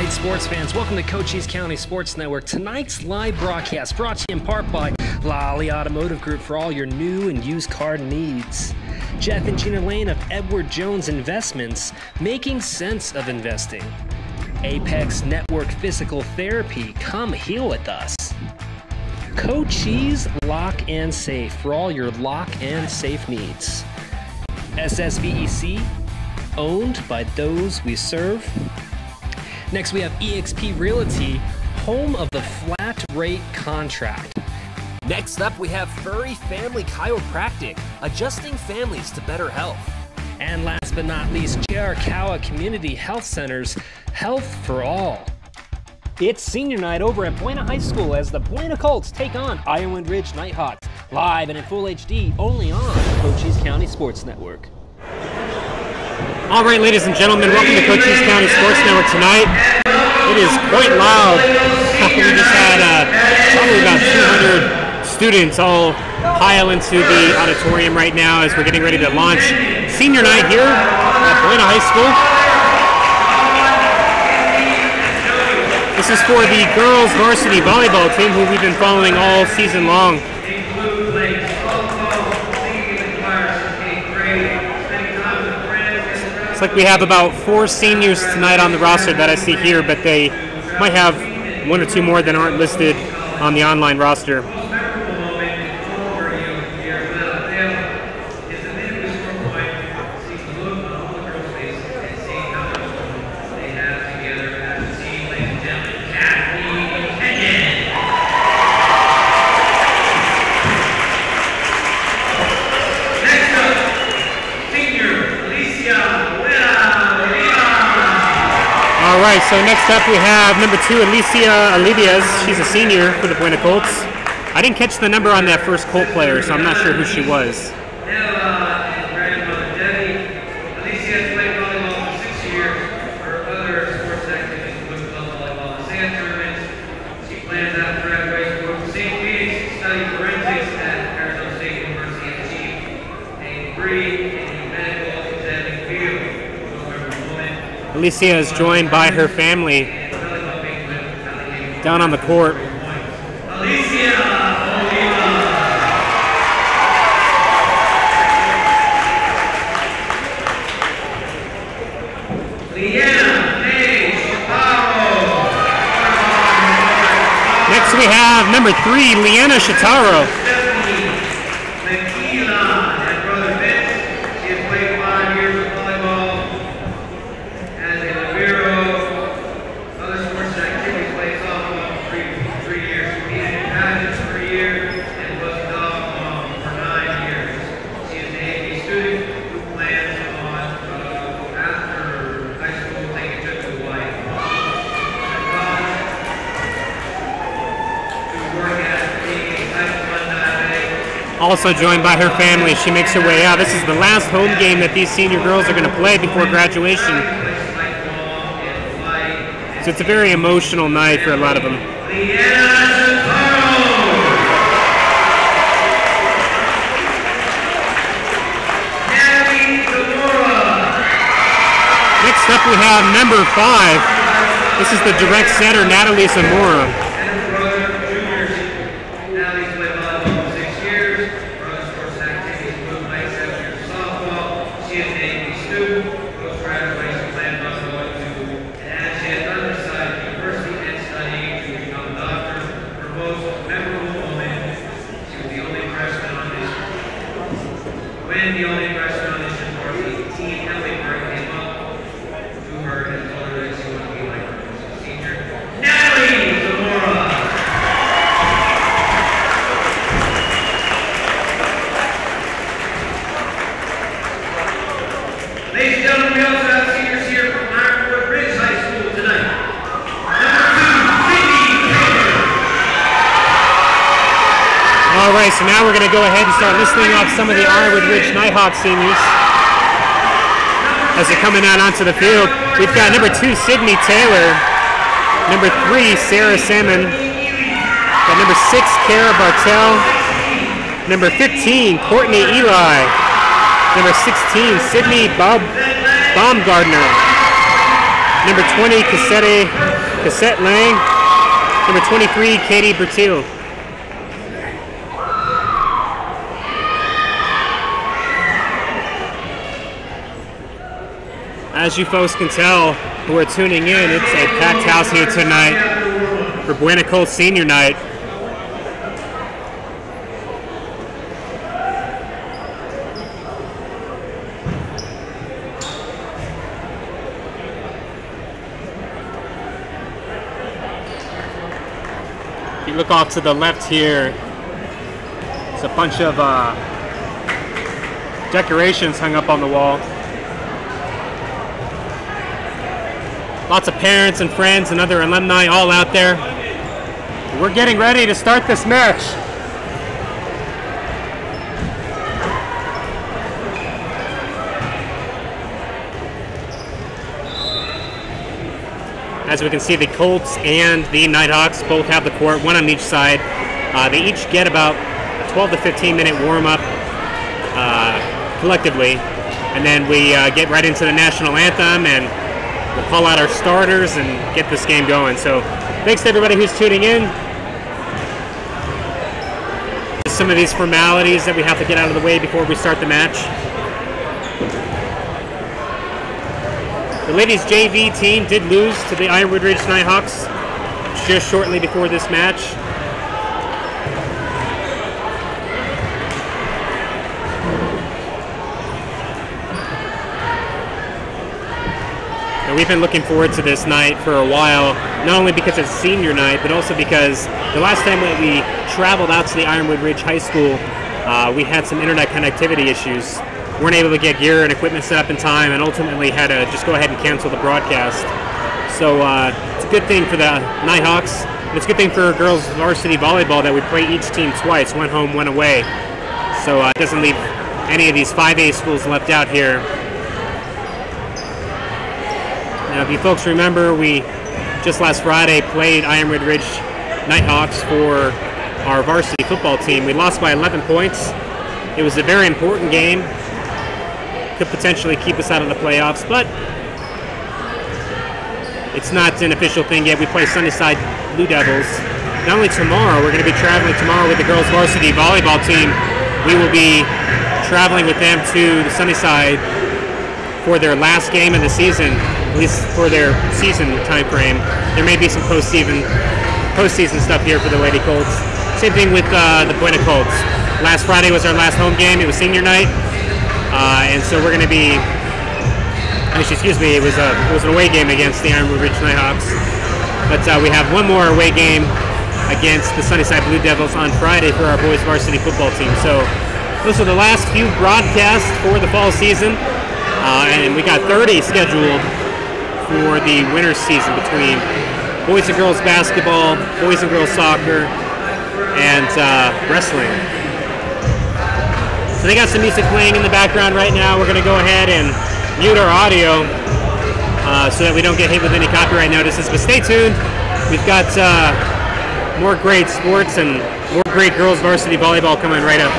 right, sports fans, welcome to Cochise County Sports Network. Tonight's live broadcast brought to you in part by Lally Automotive Group for all your new and used car needs. Jeff and Gina Lane of Edward Jones Investments, making sense of investing. Apex Network Physical Therapy, come heal with us. Cochise Lock and Safe for all your lock and safe needs. SSVEC, owned by those we serve. Next we have eXp Realty, home of the flat rate contract. Next up we have Furry Family Chiropractic, adjusting families to better health. And last but not least, J.R. Cowa Community Health Centers, health for all. It's senior night over at Buena High School as the Buena Colts take on Iowa Ridge Nighthawks, live and in full HD, only on Cochise County Sports Network. All right, ladies and gentlemen, welcome to Cochise County Sports Network tonight. It is quite loud. We just had probably about 200 students all pile into the auditorium right now as we're getting ready to launch senior night here at Buena High School. This is for the girls varsity volleyball team who we've been following all season long. It's like we have about 4 seniors tonight on the roster that I see here, but they might have 1 or 2 more that aren't listed on the online roster. All right, so next up we have number 2, Alicia Alivias. She's a senior for the Buena Colts. I didn't catch the number on that first Colt player, so I'm not sure who she was. Alicia is joined by her family down on the court. Next we have number 3, Leanna Shitaro. Also joined by her family, she makes her way out. This is the last home game that these senior girls are going to play before graduation. So it's a very emotional night for a lot of them. Next up we have number 5. This is the direct setter, Natalie Zamora. Alright, so now we're going to go ahead and start listing off some of the Iowa Ridge Nighthawks seniors as they're coming out onto the field. We've got number 2, Sydney Taylor, number 3, Sarah Salmon, got number 6, Kara Bartell, number 15, Courtney Eli, number 16, Sydney Baumgardner, number 20, Cassette Cassette Lang, number 23, Katie Bertil. As you folks can tell who are tuning in, it's a packed house here tonight for Buena Colts Senior Night. If you look off to the left here, it's a bunch of decorations hung up on the wall. Lots of parents and friends and other alumni all out there. We're getting ready to start this match. As we can see, the Colts and the Nighthawks both have the court, one on each side. They each get about a 12 to 15 minute warm-up collectively. And then we get right into the national anthem, and we'll call out our starters and get this game going. So thanks to everybody who's tuning in. Just some of these formalities that we have to get out of the way before we start the match. The ladies JV team did lose to the Ironwood Ridge Nighthawks just shortly before this match. We've been looking forward to this night for a while, not only because it's senior night, but also because the last time that we traveled out to the Ironwood Ridge High School, we had some internet connectivity issues. Weren't able to get gear and equipment set up in time, and ultimately had to just go ahead and cancel the broadcast. So it's a good thing for the Nighthawks. And it's a good thing for girls varsity volleyball that we play each team twice, one home, one away. So it doesn't leave any of these 5A schools left out here. Now, if you folks remember, we just last Friday played Ironwood Ridge Nighthawks for our varsity football team. We lost by 11 points. It was a very important game. Could potentially keep us out of the playoffs, but it's not an official thing yet. We play Sunnyside Blue Devils. Not only tomorrow, we're going to be traveling tomorrow with the girls varsity volleyball team. We will be traveling with them to the Sunnyside for their last game of the season, at least for their season time frame. There may be some postseason stuff here for the Lady Colts. Same thing with the Buena Colts. Last Friday was our last home game. It was senior night, and so we're going to be. Excuse me. It was an away game against the Ironwood Ridge Nighthawks, but we have one more away game against the Sunnyside Blue Devils on Friday for our boys varsity football team. So those are the last few broadcasts for the fall season. And we got 30 scheduled for the winter season between boys and girls basketball, boys and girls soccer, and wrestling. So they got some music playing in the background right now. We're going to go ahead and mute our audio so that we don't get hit with any copyright notices. But stay tuned. We've got more great sports and more great girls varsity volleyball coming right up.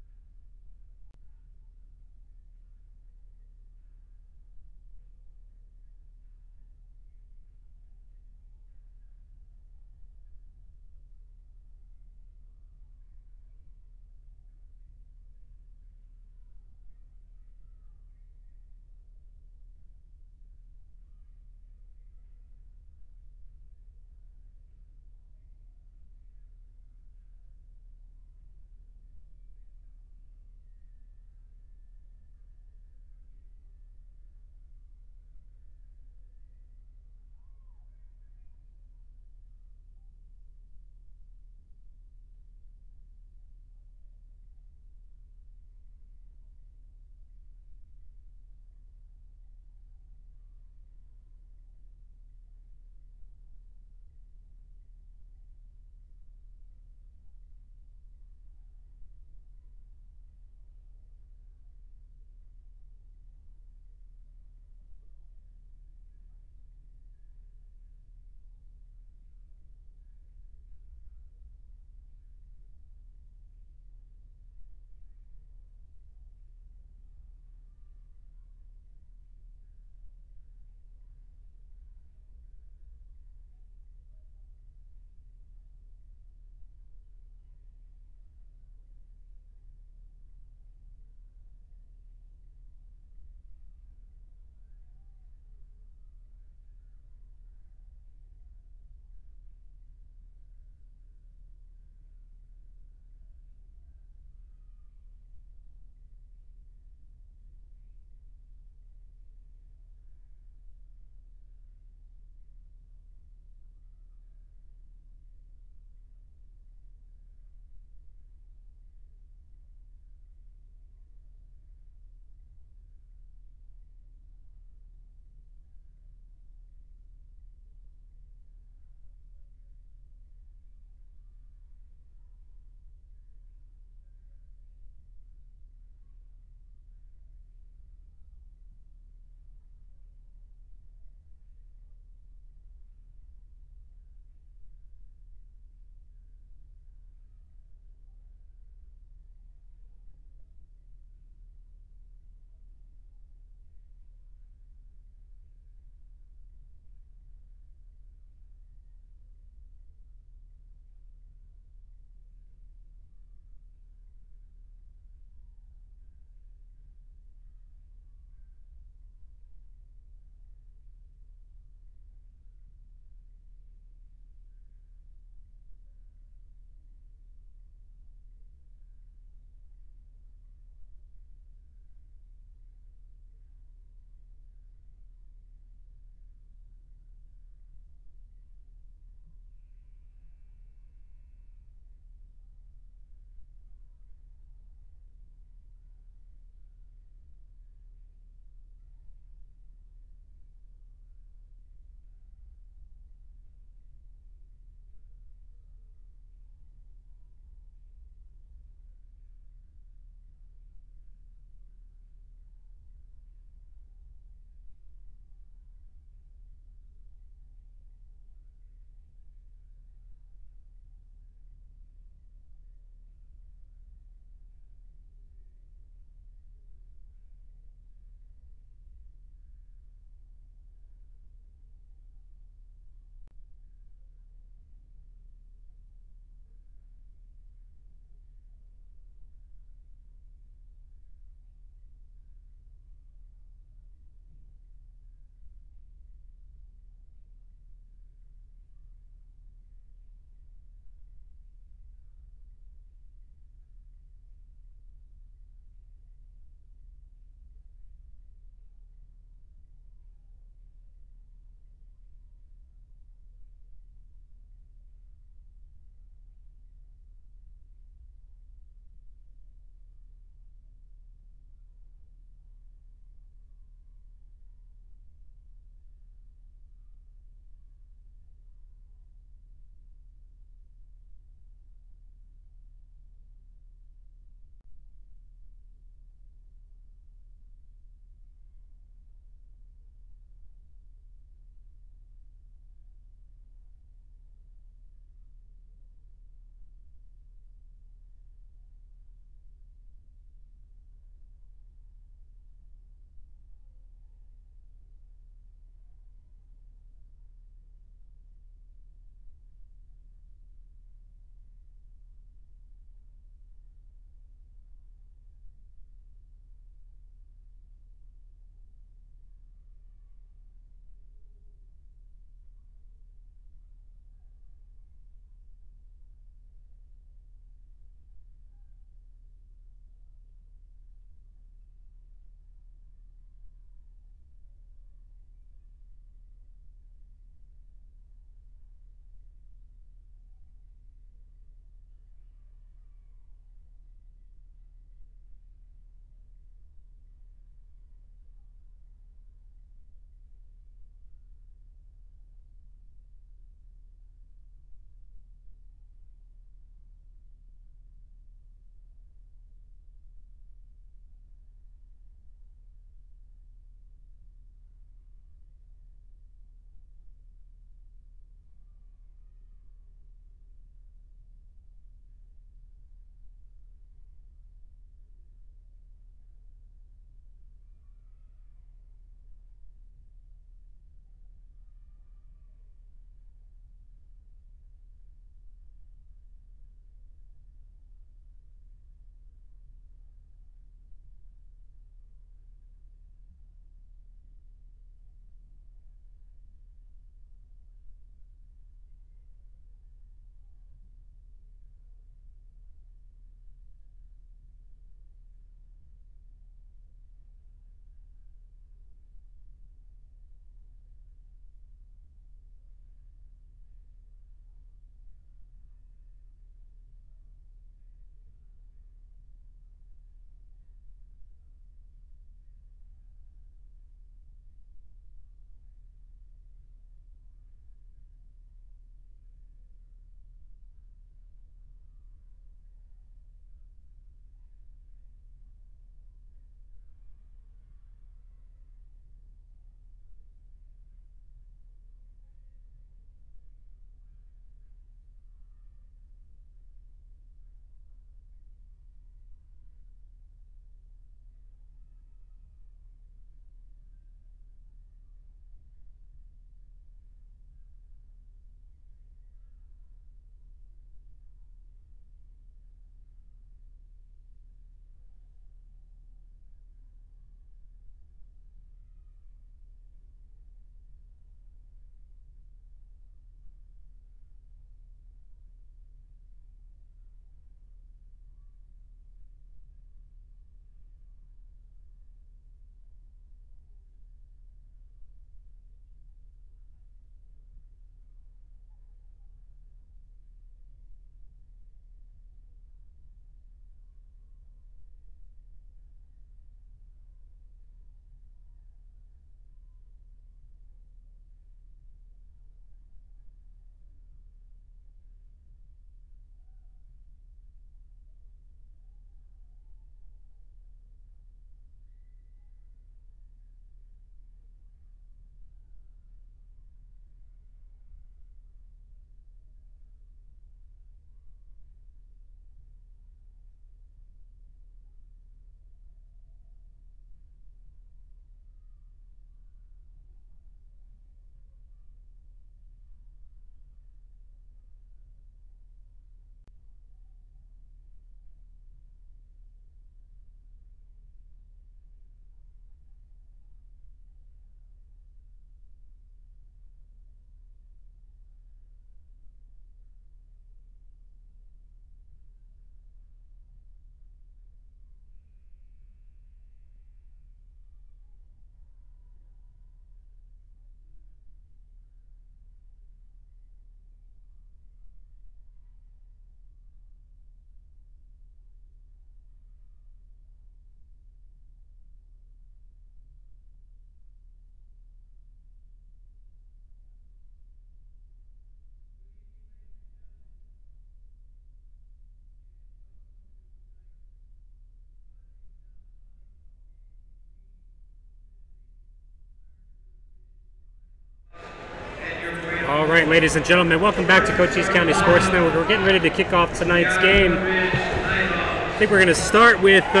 All right, ladies and gentlemen, welcome back to Cochise County Sports Network. We're getting ready to kick off tonight's game. I think we're going to start with we're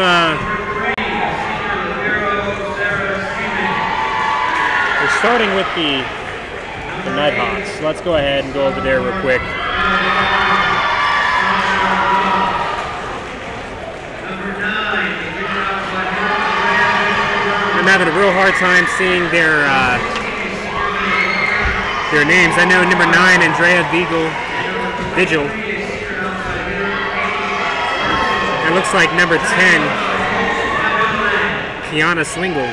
starting with the Nighthawks. So let's go ahead and go over there real quick. I'm having a real hard time seeing their names. I know number 9, Andrea Vigil. It looks like number 10, Kiana Swingle.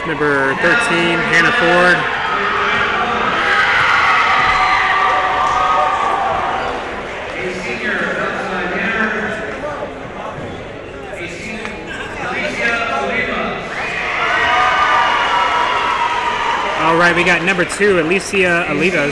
Number 13, Hannah Ford. All right, we got number 2, Alicia Olivas.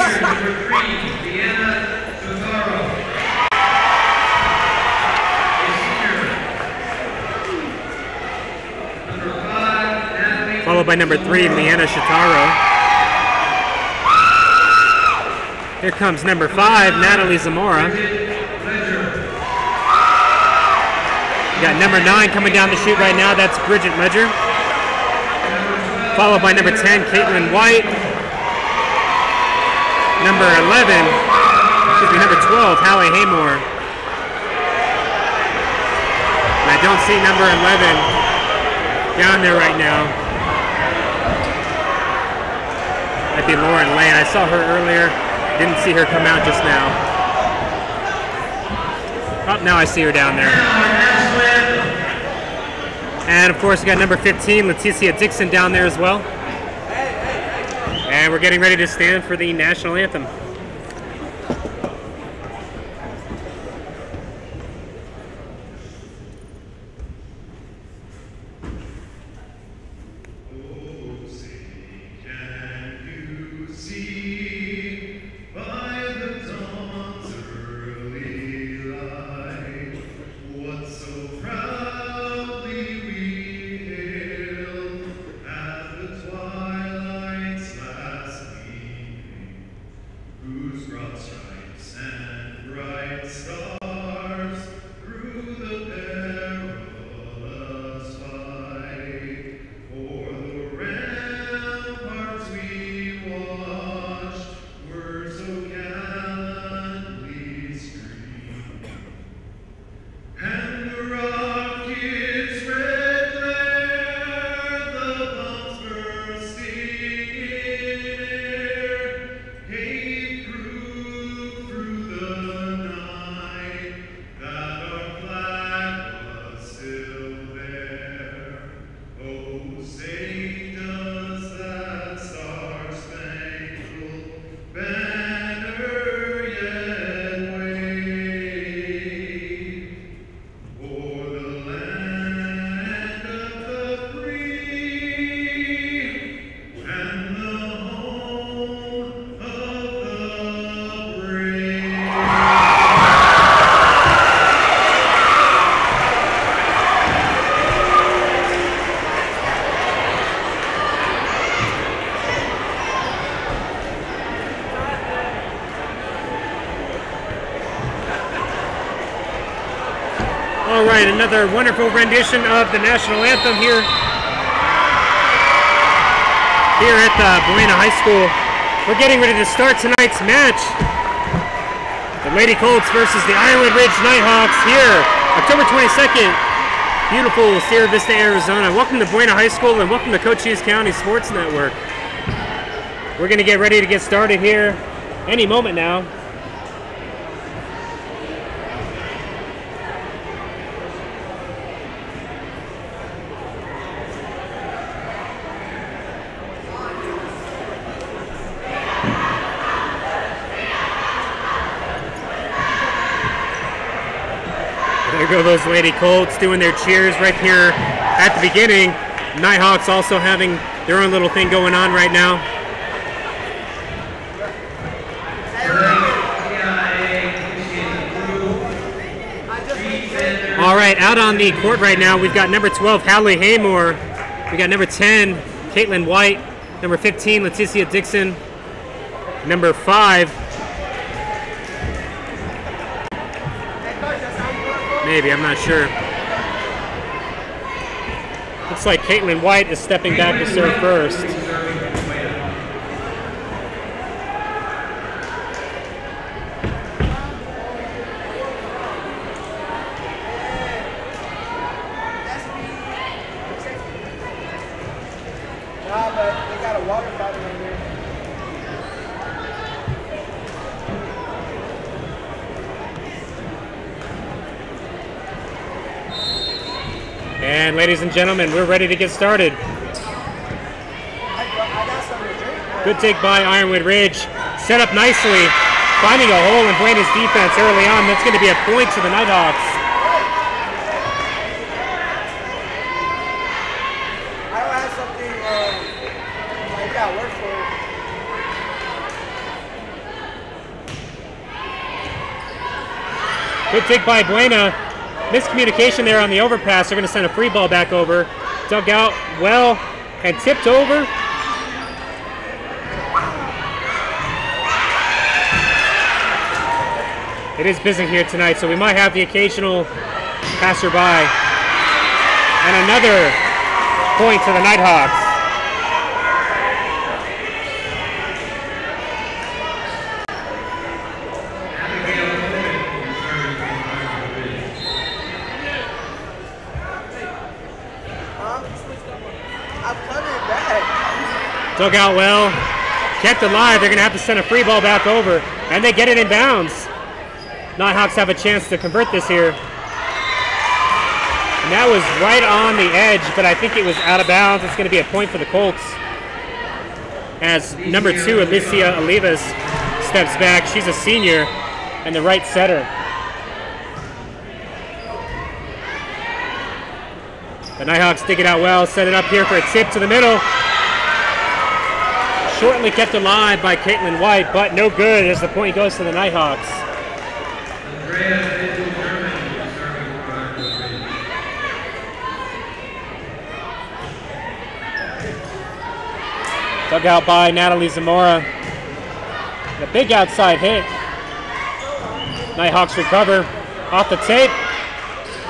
Followed by number 3, Leanna Shitaro. Here comes number 5, Natalie Zamora. We got number 9 coming down the chute right now. That's Bridget Ledger. Followed by number 10, Caitlin White. Number 12, Hallie Haymore. And I don't see number 11 down there right now. Might be Lauren Lane. I saw her earlier. Didn't see her come out just now. Oh, now I see her down there. And of course, we got number 15, Leticia Dixon down there as well. And we're getting ready to stand for the national anthem. All right, another wonderful rendition of the national anthem here at Buena High School. We're getting ready to start tonight's match. The Lady Colts versus the Ironwood Ridge Nighthawks here, October 22nd, beautiful Sierra Vista, Arizona. Welcome to Buena High School and welcome to Cochise County Sports Network. We're going to get ready to get started here any moment now. There go those Lady Colts doing their cheers right here at the beginning. Nighthawks also having their own little thing going on right now. All right, out on the court right now, we've got number 12, Hallie Haymore. We got number 10, Caitlin White. Number 15, Leticia Dixon. number 5. Maybe, I'm not sure. Looks like Caitlin White is stepping back to serve first. And ladies and gentlemen, we're ready to get started. Good take by Ironwood Ridge. Set up nicely, finding a hole in Buena's defense early on. That's going to be a point to the Nighthawks. Good take by Buena. Miscommunication there on the overpass. They're going to send a free ball back over. Dug out well and tipped over. It is busy here tonight, so we might have the occasional passerby. And another point to the Nighthawks. Dug out well, kept alive. They're going to have to send a free ball back over, and they get it in bounds. Nighthawks have a chance to convert this here. And that was right on the edge, but I think it was out of bounds. It's going to be a point for the Colts. As number 2, Alicia Olivas, steps back. She's a senior and the right setter. The Nighthawks dig it out well, set it up here for a tip to the middle. Shortly kept alive by Caitlin White, but no good as the point goes to the Nighthawks. Dug out by Natalie Zamora. The big outside hit. Nighthawks recover off the tape.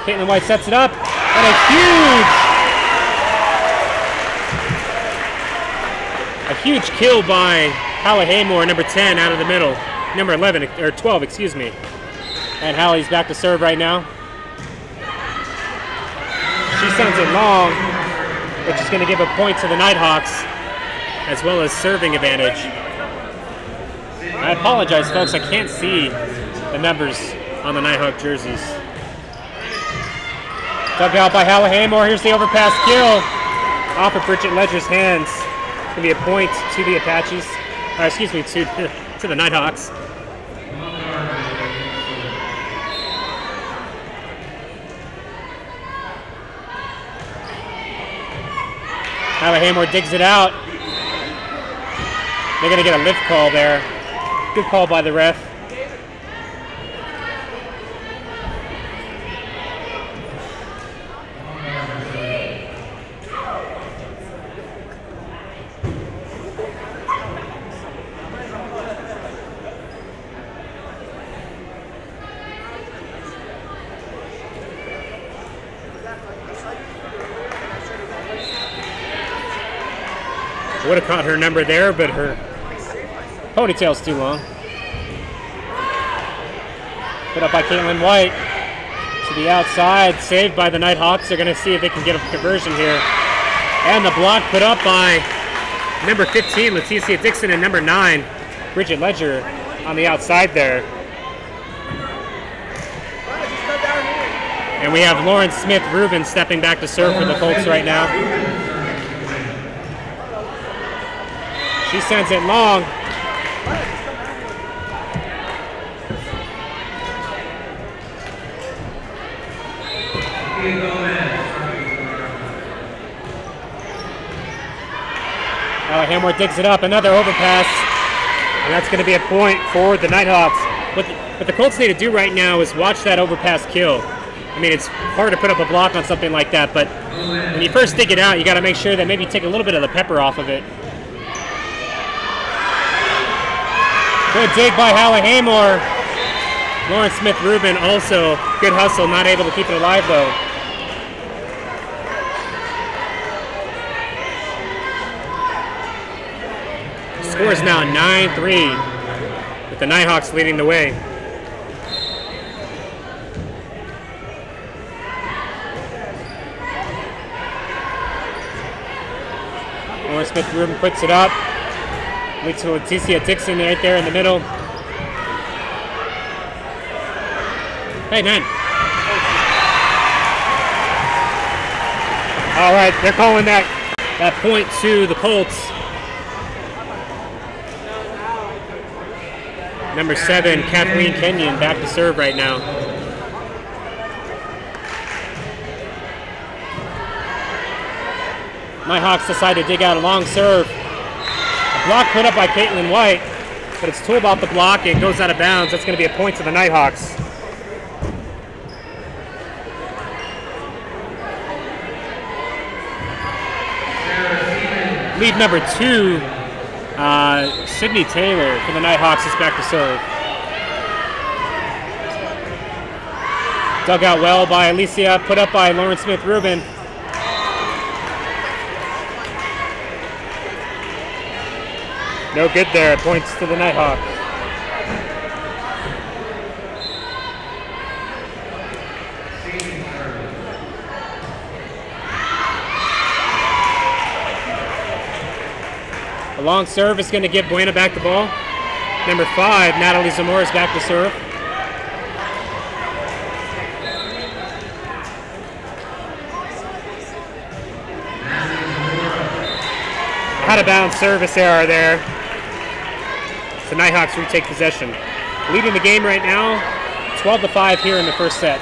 Caitlin White sets it up, and a huge kill by Hallie Haymore, number 10, out of the middle. Number 11, or 12, excuse me. And Hallie's back to serve right now. She sends it long, which is going to give a point to the Nighthawks, as well as serving advantage. I apologize, folks. I can't see the numbers on the Nighthawk jerseys. Dug out by Hallie Haymore. Here's the overpass kill off of Bridget Ledger's hands. It's going to be a point to the Apaches, or excuse me, to the Nighthawks. Hallie Haymore digs it out. They're going to get a lift call there. Good call by the ref. Would have caught her number there, but her ponytail's too long. Put up by Caitlin White to the outside, saved by the Nighthawks. They're going to see if they can get a conversion here. And the block put up by number 15, Leticia Dixon, and number 9, Bridget Ledger, on the outside there. And we have Lauren Smith Rubin stepping back to serve for the Colts right now. She sends it long. Haymore digs it up, another overpass, and that's going to be a point for the Nighthawks. What the Colts need to do right now is watch that overpass kill. I mean, it's hard to put up a block on something like that, but when you first dig it out, you got to make sure that maybe you take a little bit of the pepper off of it. Good dig by Hallahammer. Lawrence Smith-Rubin also. Good hustle, not able to keep it alive though. Score is now 9-3, with the Nighthawks leading the way. Lawrence Smith-Rubin puts it up. Leads to Leticia Dixon right there in the middle. Hey, man. All right, they're calling that point to the Colts. Number 7, Kathleen Kenyon, back to serve right now. Nighthawks decide to dig out a long serve. A block put up by Caitlin White, but it's tooled off the block and goes out of bounds. That's going to be a point to the Nighthawks. Lead number 2, Sydney Taylor for the Nighthawks is back to serve. Dug out well by Alicia, put up by Lawrence Smith-Rubin. No good there, points to the Nighthawks. A long serve is going to give Buena back the ball. Number 5, Natalie Zamora is back to serve. Out of bounds service error there. The Nighthawks retake possession. Leading the game right now, 12-5 here in the first set.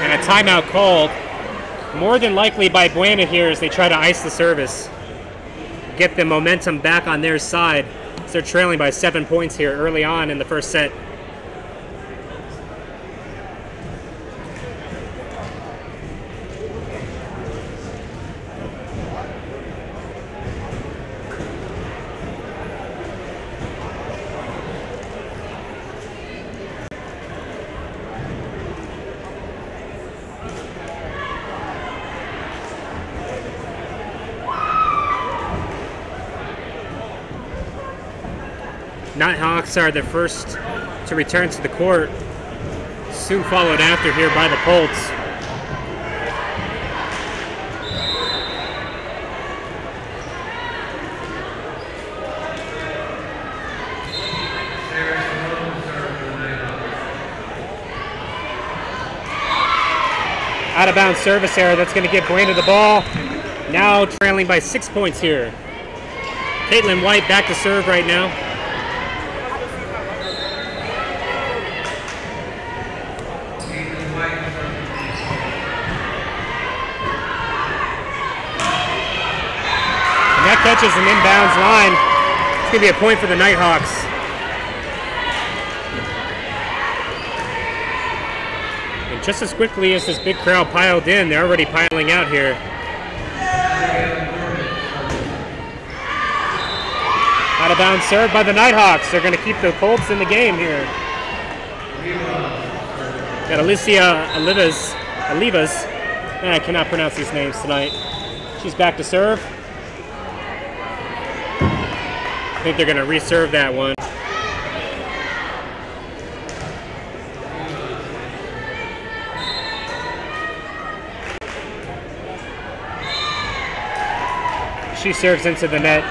And a timeout called, more than likely by Buena here as they try to ice the service. Get the momentum back on their side. So they're trailing by 7 points here early on in the first set. Nighthawks are the first to return to the court, soon followed after here by the Colts. Out of bounds service error, that's going to give Buena the ball. Now trailing by 6 points here. Caitlin White back to serve right now. That catches an inbounds line. It's going to be a point for the Nighthawks. And just as quickly as this big crowd piled in, they're already piling out here. Out of bounds served by the Nighthawks. They're going to keep the Colts in the game here. Got Alicia Olivas. I cannot pronounce these names tonight. She's back to serve. I think they're going to reserve that one. She serves into the net.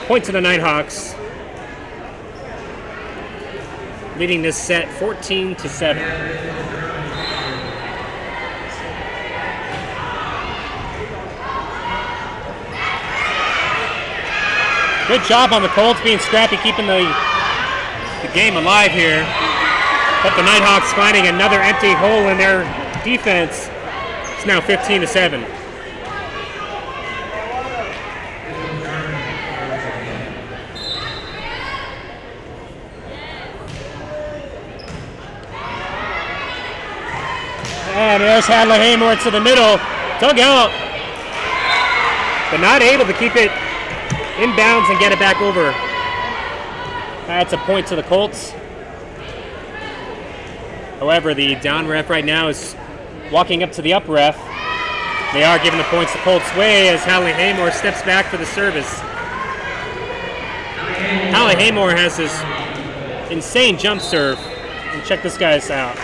Point to the Nighthawks. Leading this set 14-7. Good job on the Colts being scrappy, keeping the game alive here. But the Nighthawks finding another empty hole in their defense. It's now 15-7. And there's Hallahammer to the middle. Dug out. But not able to keep it inbounds and get it back over. That's a point to the Colts. However, the down ref right now is walking up to the up ref. They are giving the points the Colts' way as Hallie Haymore steps back for the service. Hallie Haymore has this insane jump serve. And check this guy's out.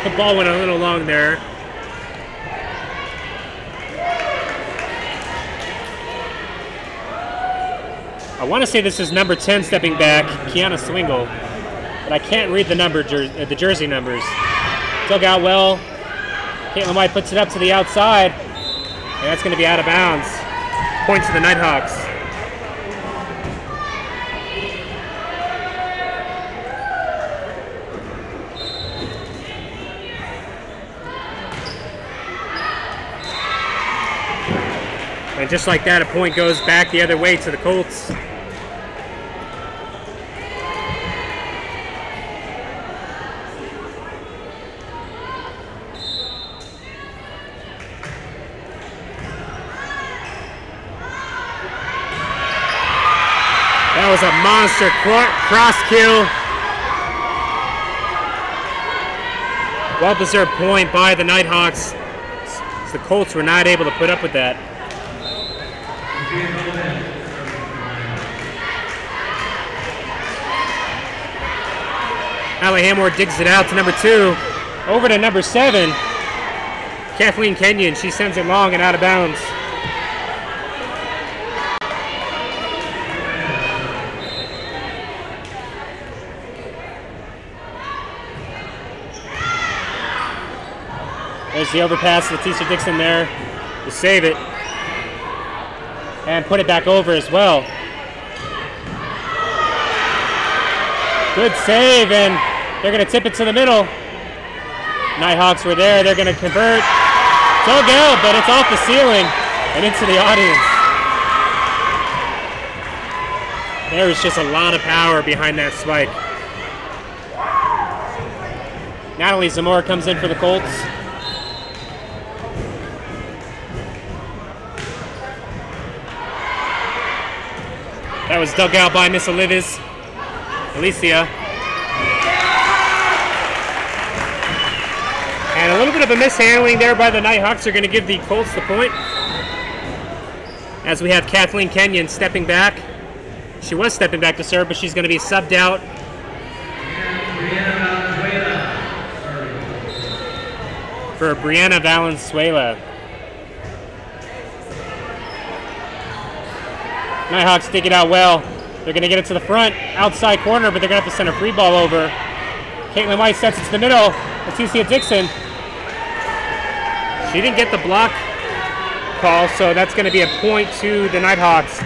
The ball went a little long there. I want to say this is number 10 stepping back, Kiana Swingle, but I can't read the jersey numbers. Dug out well. Caitlin White puts it up to the outside, and that's going to be out of bounds. Point to the Nighthawks. And just like that, a point goes back the other way to the Colts. That was a monster cross kill. Well-deserved point by the Nighthawks. The Colts were not able to put up with that. Hallie Haymore digs it out to number 2. Over to number 7. Kathleen Kenyon. She sends it long and out of bounds. There's the overpass. Leticia Dixon there to save it. And put it back over as well. Good save, and they're going to tip it to the middle. Nighthawks were there. They're going to convert. Dug out, but it's off the ceiling and into the audience. There was just a lot of power behind that spike. Natalie Zamora comes in for the Colts. That was dug out by Miss Alicia. And a little bit of a mishandling there by the Nighthawks are going to give the Colts the point. As we have Kathleen Kenyon stepping back. She was stepping back to serve, but she's going to be subbed out. For Brianna Valenzuela. Nighthawks dig it out well. They're going to get it to the front, outside corner, but they're going to have to send a free ball over. Caitlin White sets it to the middle. Leticia Dixon. She didn't get the block call, so that's going to be a point to the Nighthawks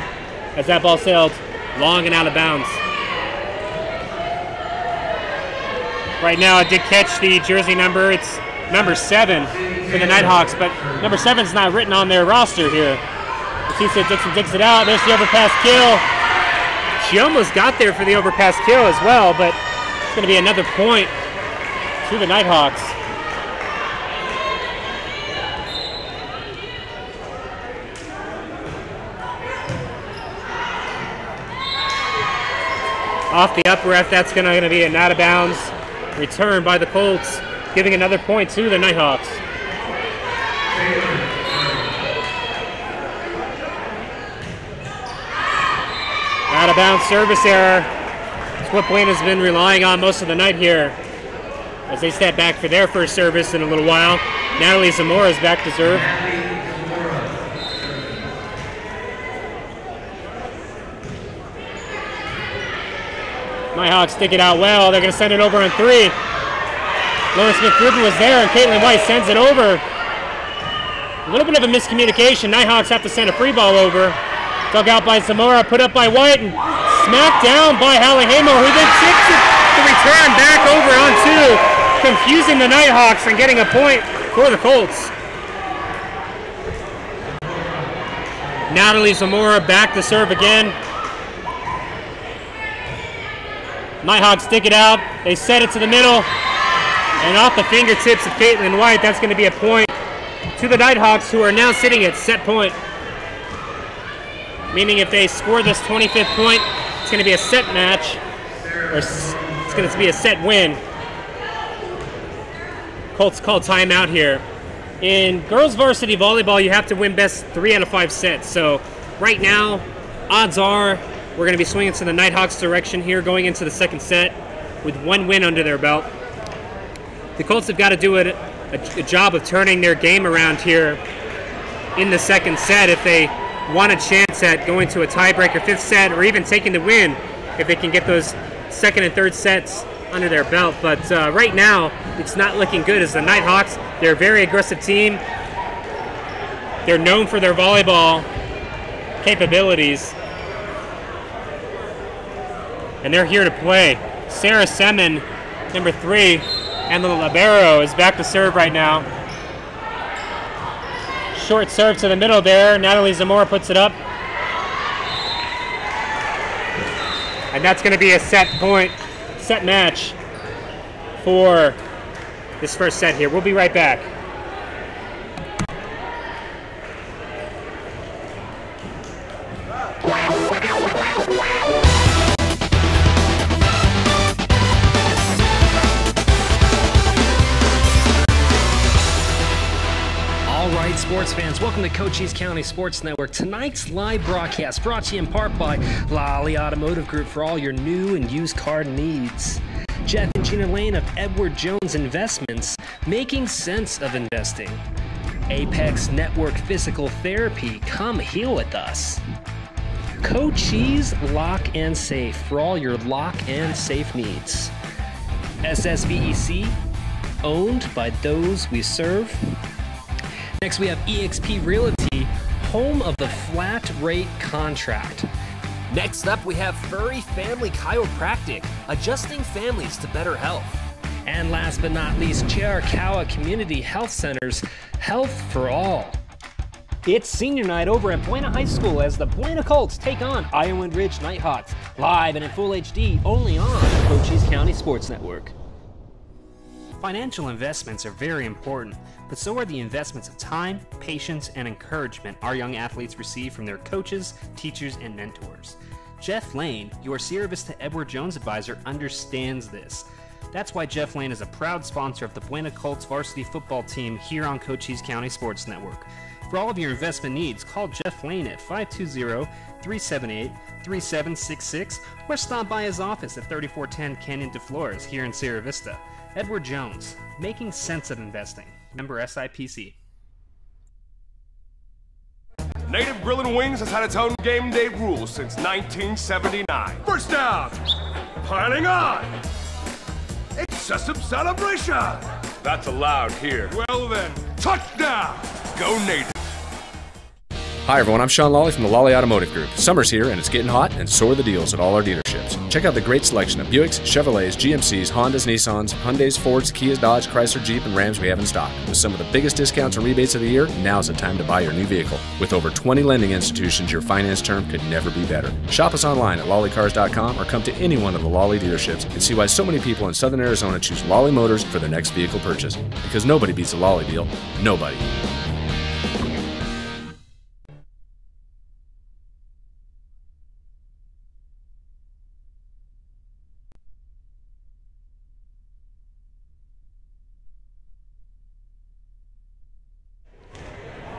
as that ball sailed long and out of bounds. Right now, I did catch the jersey number. It's number 7 for the Nighthawks, but number 7 is not written on their roster here. Leticia Dixon digs it out. There's the overpass kill. She almost got there for the overpass kill as well, but it's going to be another point to the Nighthawks. Off the up ref, that's going to be an out of bounds return by the Colts, giving another point to the Nighthawks. Out of bounds service error. It's what Blaine has been relying on most of the night here as they step back for their first service in a little while. Natalie Zamora is back to serve. Nighthawks stick it out well. They're going to send it over on 3. Lauren Smith-Gruber was there, and Caitlin White sends it over. A little bit of a miscommunication. Nighthawks have to send a free ball over. Dug out by Zamora, put up by White, and smacked down by Hallie Haymore, who then tips it to return back over on 2, confusing the Nighthawks and getting a point for the Colts. Natalie Zamora back to serve again. Nighthawks stick it out. They set it to the middle, and off the fingertips of Caitlin White, that's going to be a point to the Nighthawks, who are now sitting at set point. Meaning if they score this 25th point, it's going to be a set match, or it's going to be a set win. Colts call timeout here. In girls varsity volleyball, you have to win best 3 out of 5 sets. So right now, odds are we're going to be swinging to the Nighthawks' direction here going into the second set with 1 win under their belt. The Colts have got to do a job of turning their game around here in the second set if they want a chance at going to a tiebreaker 5th set, or even taking the win if they can get those second and third sets under their belt. But right now, it's not looking good as the Nighthawks, they're a very aggressive team. They're known for their volleyball capabilities. And they're here to play. Sarah Semin, number 3, and the libero is back to serve right now. Short serve to the middle there. Natalie Zamora puts it up. And that's going to be a set match for this first set here. We'll be right back. Sports fans, welcome to Cochise County Sports Network. Tonight's live broadcast brought to you in part by Lolly Automotive Group for all your new and used car needs. Jeff and Gina Lane of Edward Jones Investments, making sense of investing. Apex Network Physical Therapy, come heal with us. Cochise Lock and Safe for all your lock and safe needs. SSVEC, owned by those we serve. Next, we have eXp Realty, home of the flat rate contract. Next up, we have Furry Family Chiropractic, adjusting families to better health. And last but not least, Chiricahua Community Health Center's Health for All. It's senior night over at Buena High School as the Buena Colts take on Ironwood Ridge Nighthawks, live and in full HD, only on Cochise County Sports Network. Financial investments are very important, but so are the investments of time, patience, and encouragement our young athletes receive from their coaches, teachers, and mentors. Jeff Lane, your Sierra Vista Edward Jones advisor, understands this. That's why Jeff Lane is a proud sponsor of the Buena Colts varsity football team here on Cochise County Sports Network. For all of your investment needs, call Jeff Lane at 520-378-3766 or stop by his office at 3410 Canyon de Flores here in Sierra Vista. Edward Jones, making sense of investing. Member SIPC. Native Grill and Wings has had its own game day rules since 1979. First down, piling on, excessive celebration. That's allowed here. Well then, touchdown, go Native. Hi everyone, I'm Sean Lawley from the Lawley Automotive Group. Summer's here and it's getting hot, and so are the deals at all our dealerships. Check out the great selection of Buicks, Chevrolets, GMCs, Hondas, Nissans, Hyundais, Fords, Kias, Dodge, Chrysler, Jeep, and Rams we have in stock. With some of the biggest discounts and rebates of the year, now's the time to buy your new vehicle. With over 20 lending institutions, your finance term could never be better. Shop us online at lawleycars.com or come to any one of the Lawley dealerships and see why so many people in Southern Arizona choose Lawley Motors for their next vehicle purchase. Because nobody beats a Lawley deal. Nobody.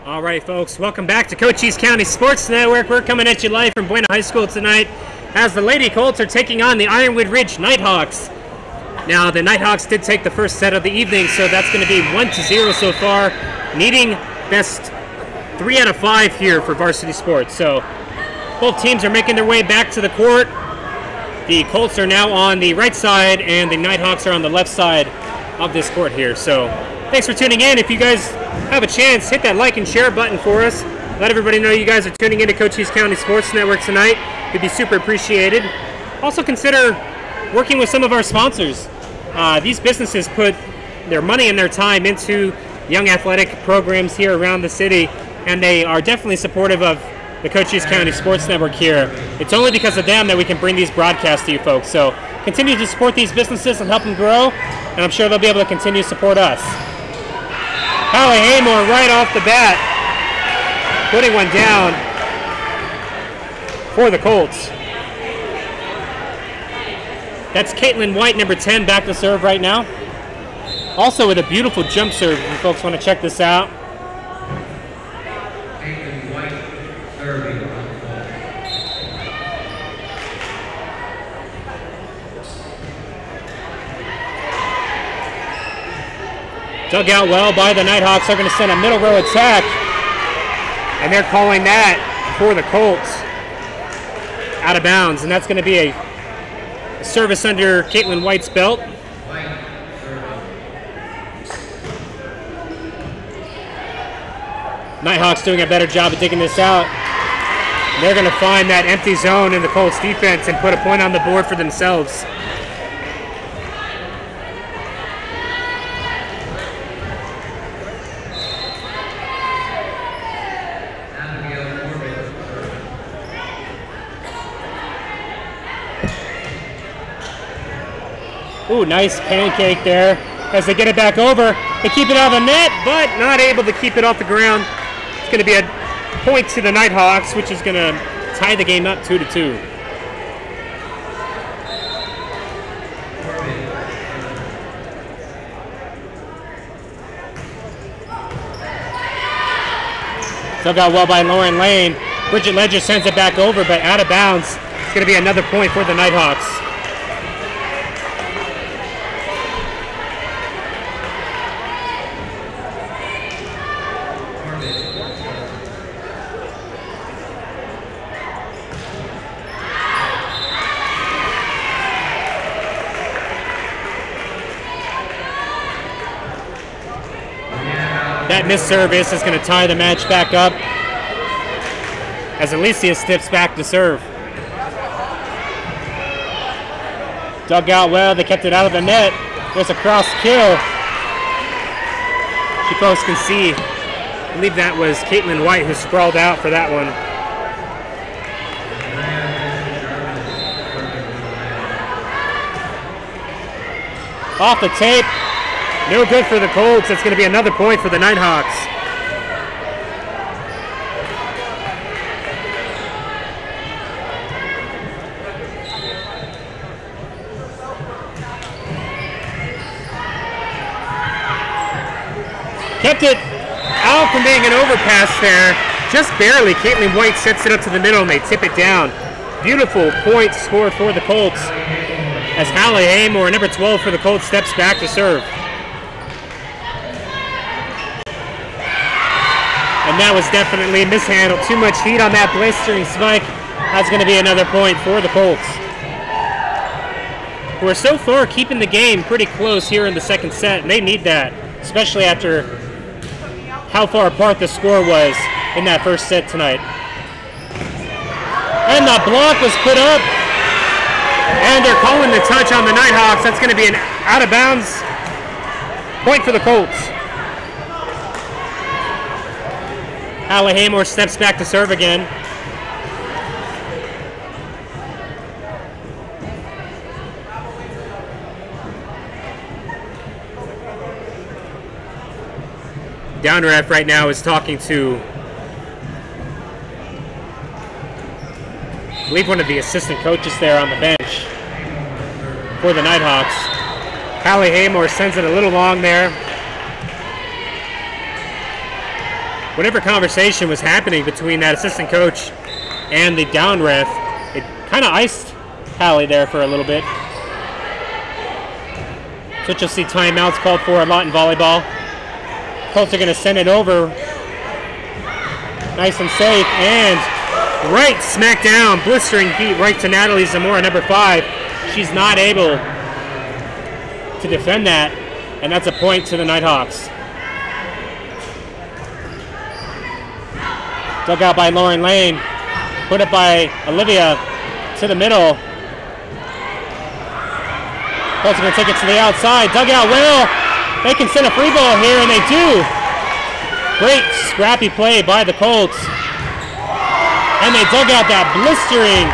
All right, folks, welcome back to Cochise County Sports Network. We're coming at you live from Buena High School tonight as the Lady Colts are taking on the Ironwood Ridge Nighthawks. Now, the Nighthawks did take the first set of the evening, so that's going to be 1-0 so far, needing best 3 out of 5 here for varsity sports. So both teams are making their way back to the court. The Colts are now on the right side, and the Nighthawks are on the left side of this court here. So thanks for tuning in. If you guys have a chance, hit that like and share button for us. Let everybody know you guys are tuning into Cochise County Sports Network tonight. It'd be super appreciated. Also consider working with some of our sponsors. These businesses put their money and their time into young athletic programs here around the city, and they are definitely supportive of the Cochise County Sports Network here. It's only because of them that we can bring these broadcasts to you folks. So continue to support these businesses and help them grow, and I'm sure they'll be able to continue to support us. Hallie Haymore right off the bat, putting one down for the Colts. That's Caitlin White, number 10, back to serve right now. Also with a beautiful jump serve, if you folks want to check this out. Dug out well by the Nighthawks. They're going to send a middle row attack. And they're calling that for the Colts. Out of bounds. And that's going to be a service under Caitlin White's belt. Nighthawks doing a better job of digging this out. They're going to find that empty zone in the Colts defense and put a point on the board for themselves. Ooh, nice pancake there as they get it back over. They keep it out of the net, but not able to keep it off the ground. It's going to be a point to the Nighthawks, which is going to tie the game up 2-2. Dug out well by Lauren Lane. Bridget Ledger sends it back over, but out of bounds. It's going to be another point for the Nighthawks. That missed service is going to tie the match back up as Alicia steps back to serve. Dug out well, they kept it out of the net. There's a cross kill. You folks can see, I believe that was Caitlin White who sprawled out for that one. Off the tape. No good for the Colts. It's going to be another point for the Nighthawks. Kept it out from being an overpass there. Just barely. Caitlin White sets it up to the middle and they tip it down. Beautiful point scored for the Colts as Hallie Haymore, number 12 for the Colts, steps back to serve. And that was definitely mishandled. Too much heat on that blistering spike. That's going to be another point for the Colts, who are so far keeping the game pretty close here in the second set. And they need that, especially after how far apart the score was in that first set tonight. And the block was put up. And they're calling the touch on the Nighthawks. That's going to be an out of bounds point for the Colts. Hallie Haymore steps back to serve again. Down ref right now is talking to, I believe, one of the assistant coaches there on the bench for the Nighthawks. Hallie Haymore sends it a little long there. Whatever conversation was happening between that assistant coach and the down ref, it kind of iced Hallie there for a little bit. So you'll see timeouts called for a lot in volleyball. Colts are going to send it over. Nice and safe. And right smack down, blistering heat right to Natalie Zamora, number 5. She's not able to defend that, and that's a point to the Nighthawks. Dug out by Lauren Lane. Put up by Olivia to the middle. Colts are going to take it to the outside. Dug out well. They can send a free ball here, and they do. Great scrappy play by the Colts. And they dug out that blistering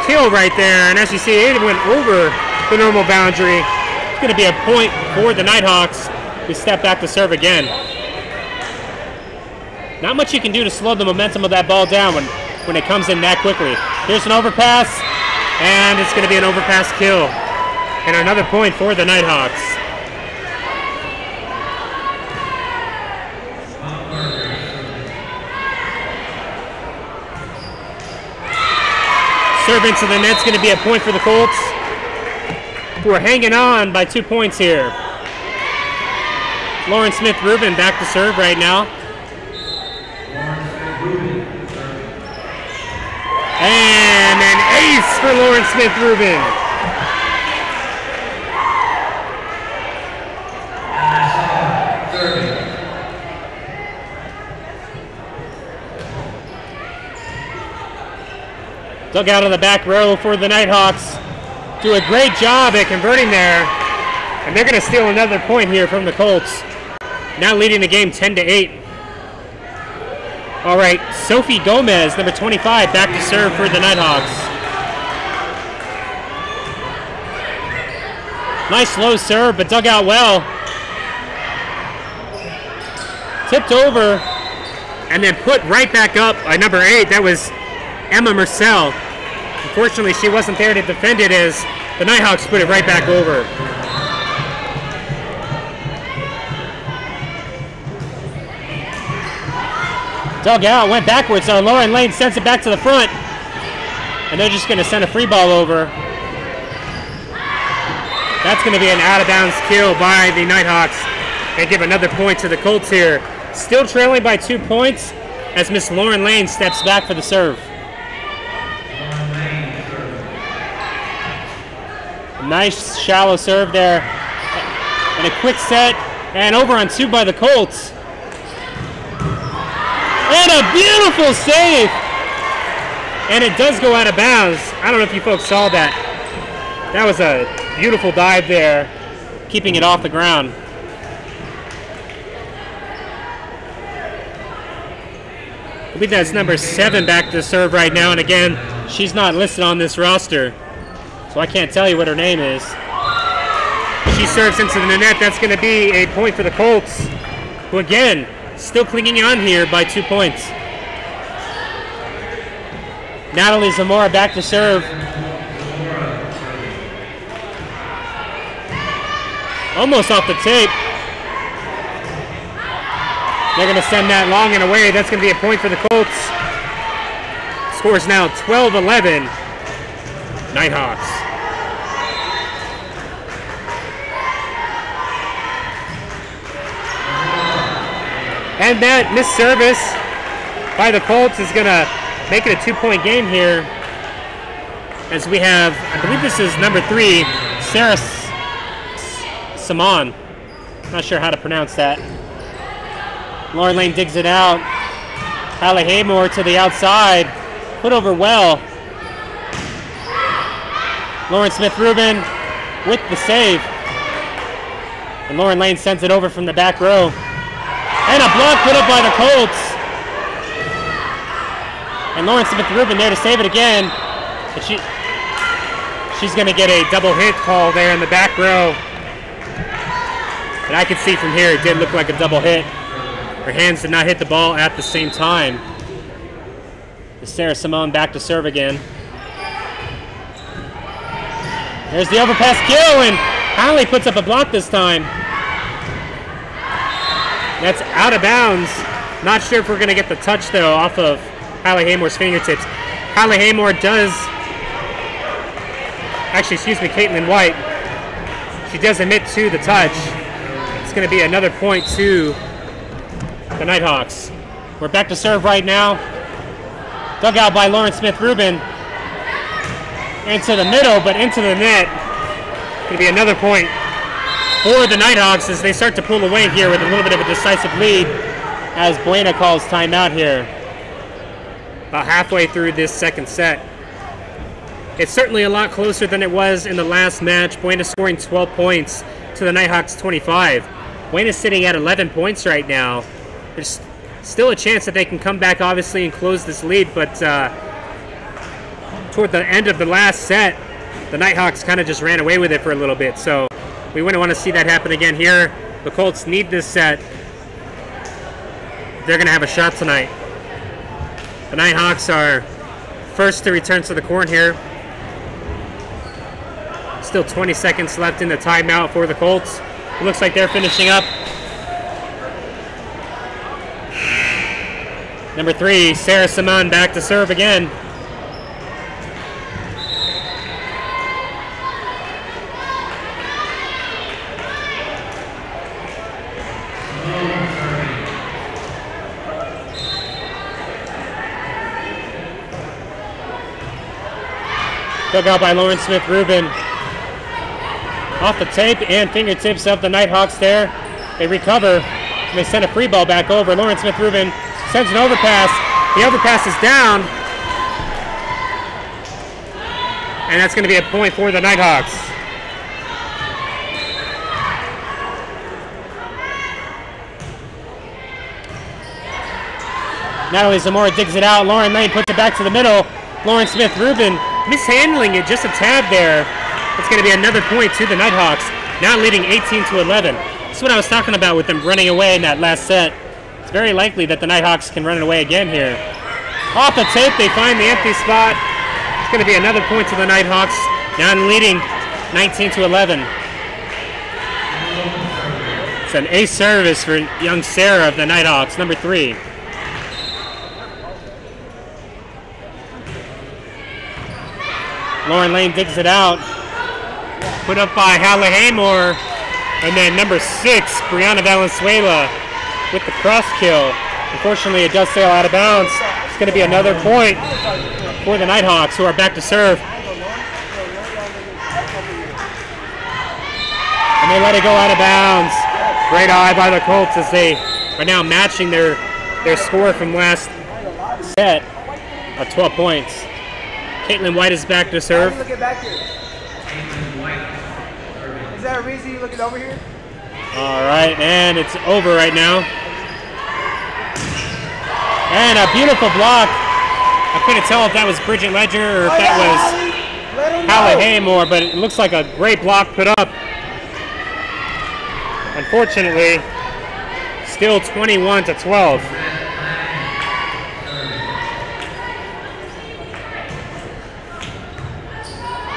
kill right there. And as you see, it went over the normal boundary. It's going to be a point for the Nighthawks. we step back to serve again. Not much you can do to slow the momentum of that ball down when it comes in that quickly. Here's an overpass, and it's going to be an overpass kill. And another point for the Nighthawks. Serve into the net's going to be a point for the Colts, who are hanging on by 2 points here. Lauren Smith-Rubin back to serve right now. And an ace for Lauren Smith-Rubin. Dug out of the back row for the Nighthawks. Do a great job at converting there. And they're going to steal another point here from the Colts. Now leading the game 10-8. All right, Sophie Gomez, number 25, back to serve for the Nighthawks. Nice low serve, but dug out well. Tipped over, and then put right back up by number 8. That was Emma Marcel. Unfortunately, she wasn't there to defend it as the Nighthawks put it right back over. Dug out, went backwards, so Lauren Lane sends it back to the front. And they're just going to send a free ball over. That's going to be an out-of-bounds kill by the Nighthawks. They give another point to the Colts here. Still trailing by 2 points as Miss Lauren Lane steps back for the serve. A nice shallow serve there. And a quick set, and over on 2 by the Colts. And a beautiful save! And it does go out of bounds. I don't know if you folks saw that. That was a beautiful dive there, keeping it off the ground. I believe that's number 7 back to serve right now, and again, she's not listed on this roster, so I can't tell you what her name is. She serves into the net. That's going to be a point for the Colts, who again, still clinging on here by 2 points. Natalie Zamora back to serve. Almost off the tape. They're going to send that long and away. That's going to be a point for the Colts. Scores now 12-11. Nighthawks. And that missed service by the Colts is going to make it a 2-point game here. As we have, I believe this is number 3, Sarah Simon. Not sure how to pronounce that. Lauren Lane digs it out. Hallie Haymore to the outside. Put over well. Lauren Smith-Rubin with the save. And Lauren Lane sends it over from the back row. And a block put up by the Colts. And Lauren Smith-Rubin there to save it again. And she's going to get a double hit call there in the back row. And I can see from here it did look like a double hit. Her hands did not hit the ball at the same time. Sarah Simone back to serve again. There's the overpass kill, and Hallie puts up a block this time. That's out of bounds. Not sure if we're going to get the touch, though, off of Hallie Haymore's fingertips. Hallie Haymore does... Actually, excuse me, Caitlin White. She does admit to the touch. It's going to be another point to the Nighthawks. We're back to serve right now. Dug out by Lauren Smith-Rubin. Into the middle, but into the net. Going to be another point for the Nighthawks as they start to pull away here with a little bit of a decisive lead as Buena calls timeout here. About halfway through this second set. It's certainly a lot closer than it was in the last match. Buena scoring 12 points to the Nighthawks 25. Buena's sitting at 11 points right now. There's still a chance that they can come back, obviously, and close this lead, but toward the end of the last set, the Nighthawks kind of just ran away with it for a little bit, so we wouldn't want to see that happen again here. The Colts need this set. They're going to have a shot tonight. The Nighthawks are first to return to the corn here. Still 20 seconds left in the timeout for the Colts. It looks like they're finishing up. Number 3, Sarah Simon back to serve again. Dug out by Lauren Smith-Rubin. Off the tape and fingertips of the Nighthawks there. They recover. And they send a free ball back over. Lauren Smith-Rubin sends an overpass. The overpass is down. And that's going to be a point for the Nighthawks. Natalie Zamora digs it out. Lauren Lane puts it back to the middle. Lauren Smith-Rubin mishandling it just a tad there. It's going to be another point to the Nighthawks, now leading 18-11. That's what I was talking about with them running away in that last set. It's very likely that the Nighthawks can run it away again here. Off the tape, they find the empty spot. It's going to be another point to the Nighthawks, now leading 19-11. It's an ace service for young Sarah of the Nighthawks, number 3. Lauren Lane digs it out. Put up by Hallie Haymore. And then number 6, Brianna Valenzuela with the cross kill. Unfortunately, it does sail out of bounds. It's going to be another point for the Nighthawks, who are back to serve. And they let it go out of bounds. Great eye by the Colts as they are now matching their score from last set of 12 points. Caitlin White is back to serve. Look at back here. Is that a reason you looking over here? All right, and it's over right now. And a beautiful block. I couldn't tell if that was Bridget Ledger or if that was Hallie Haymore, but it looks like a great block put up. Unfortunately, still 21-12.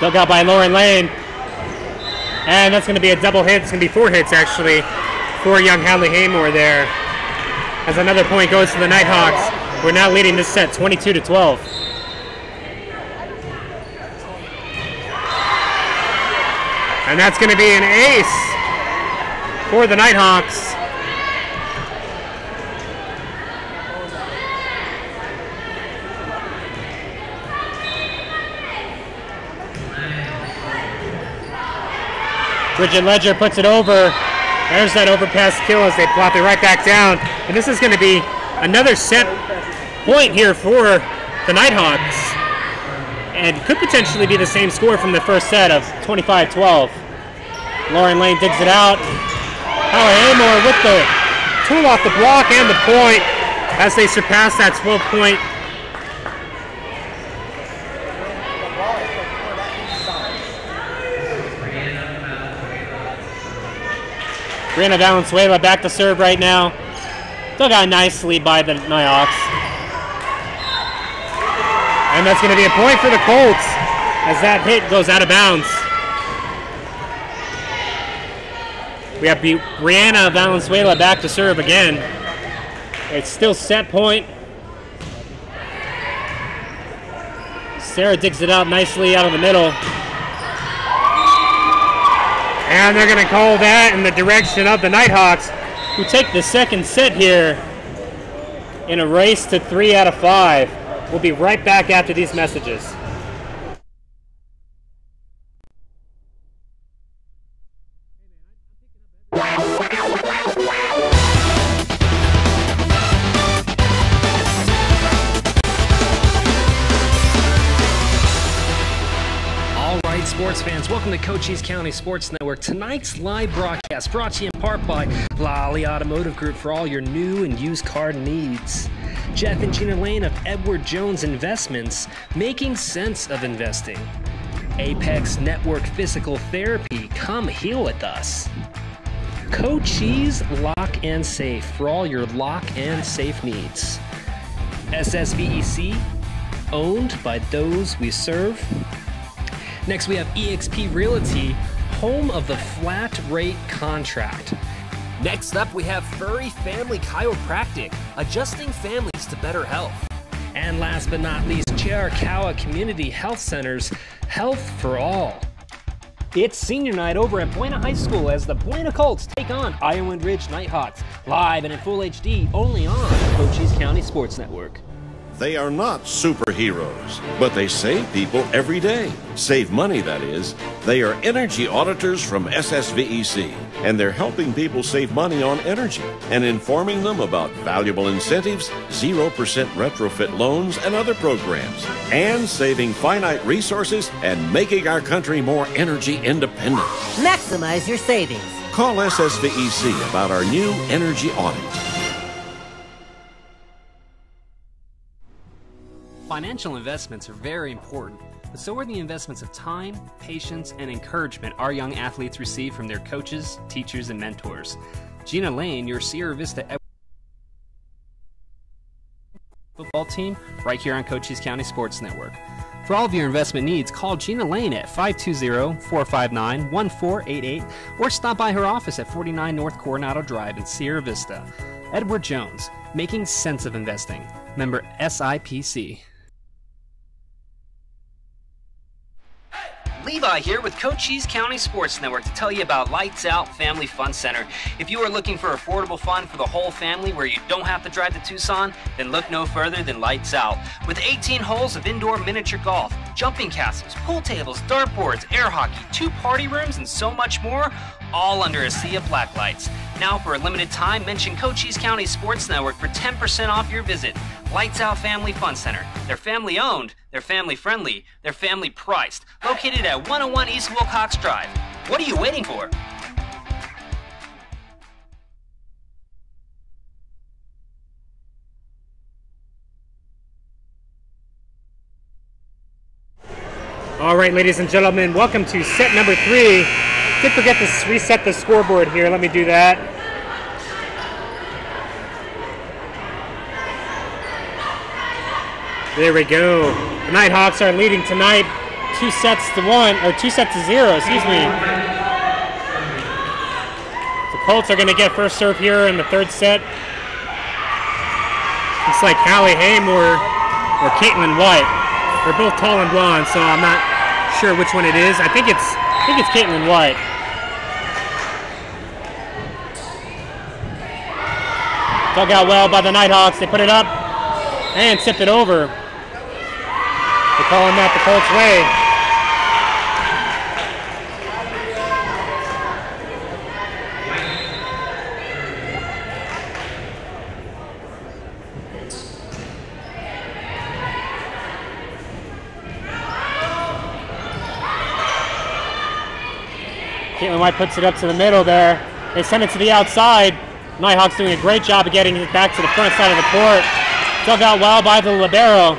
Dug out by Lauren Lane. And that's going to be a double hit. It's going to be 4 hits, actually, for young Hallie Haymore there. As another point goes to the Nighthawks. We're now leading this set 22-12. And that's going to be an ace for the Nighthawks. Bridget Ledger puts it over. There's that overpass kill as they plop it right back down. And this is going to be another set point here for the Nighthawks. And could potentially be the same score from the first set of 25-12. Lauren Lane digs it out. Hallie Haymore with the tool off the block and the point as they surpass that 12-point. Brianna Valenzuela back to serve right now. Dug out nicely by the Nighthawks. And that's going to be a point for the Colts as that hit goes out of bounds. We have Brianna Valenzuela back to serve again. It's still set point. Sarah digs it out nicely out of the middle. And they're going to call that in the direction of the Nighthawks, who take the second set here in a race to 3 out of 5. We'll be right back after these messages. Sports fans, welcome to Cochise County Sports Network. Tonight's live broadcast brought to you in part by Lally Automotive Group for all your new and used car needs. Jeff and Gina Lane of Edward Jones Investments, making sense of investing. Apex Network Physical Therapy, come heal with us. Cochise Lock and Safe for all your lock and safe needs. SSVEC, owned by those we serve. Next, we have eXp Realty, home of the flat rate contract. Next up, we have Furry Family Chiropractic, adjusting families to better health. And last but not least, Chiricahua Community Health Center's Health for All. It's senior night over at Buena High School as the Buena Colts take on Iowa Ridge Nighthawks, live and in full HD, only on Cochise County Sports Network. They are not superheroes, but they save people every day. Save money, that is. They are energy auditors from SSVEC, and they're helping people save money on energy and informing them about valuable incentives, 0% retrofit loans, and other programs, and saving finite resources and making our country more energy independent. Maximize your savings. Call SSVEC about our new energy audit. Financial investments are very important, but so are the investments of time, patience, and encouragement our young athletes receive from their coaches, teachers, and mentors. Gina Lane, your Sierra Vista football team, right here on Cochise County Sports Network. For all of your investment needs, call Gina Lane at 520-459-1488 or stop by her office at 49 North Coronado Drive in Sierra Vista. Edward Jones, making sense of investing. Member SIPC. Levi here with Cochise County Sports Network to tell you about Lights Out Family Fun Center. If you are looking for affordable fun for the whole family where you don't have to drive to Tucson, then look no further than Lights Out. With 18 holes of indoor miniature golf, jumping castles, pool tables, dartboards, air hockey, 2 party rooms, and so much more, all under a sea of black lights. Now for a limited time, mention Cochise County Sports Network for 10% off your visit. Lights Out Family Fun Center. They're family owned, they're family friendly, they're family priced. Located at 101 East Wilcox Drive. What are you waiting for? All right, ladies and gentlemen, welcome to set number 3. Did forget to reset the scoreboard here. Let me do that. There we go. The Nighthawks are leading tonight 2 sets to 0, excuse me. The Colts are going to get first serve here in the 3rd set. Looks like Hallie Haim or Caitlin White. They're both tall and blonde, so I'm not sure which one it is. I think it's Caitlin White. Dug out well by the Nighthawks. They put it up and tip it over. They're calling that the Colts way. Caitlin White puts it up to the middle there. They send it to the outside. Nighthawks doing a great job of getting it back to the front side of the court. Dug out well by the libero.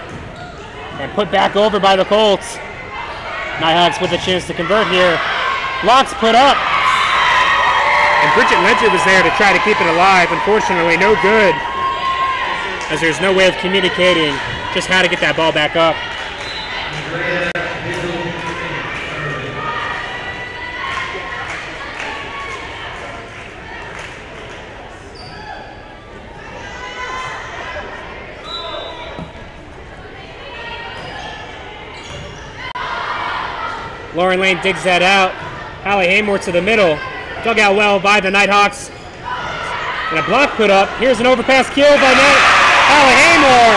And put back over by the Colts. Nighthawks with a chance to convert here. Blocks put up. And Bridget Ledger was there to try to keep it alive. Unfortunately, no good. As there's no way of communicating just how to get that ball back up. Lauren Lane digs that out. Hallie Haymore to the middle. Dug out well by the Nighthawks. And a block put up. Here's an overpass kill by Hallie Haymore.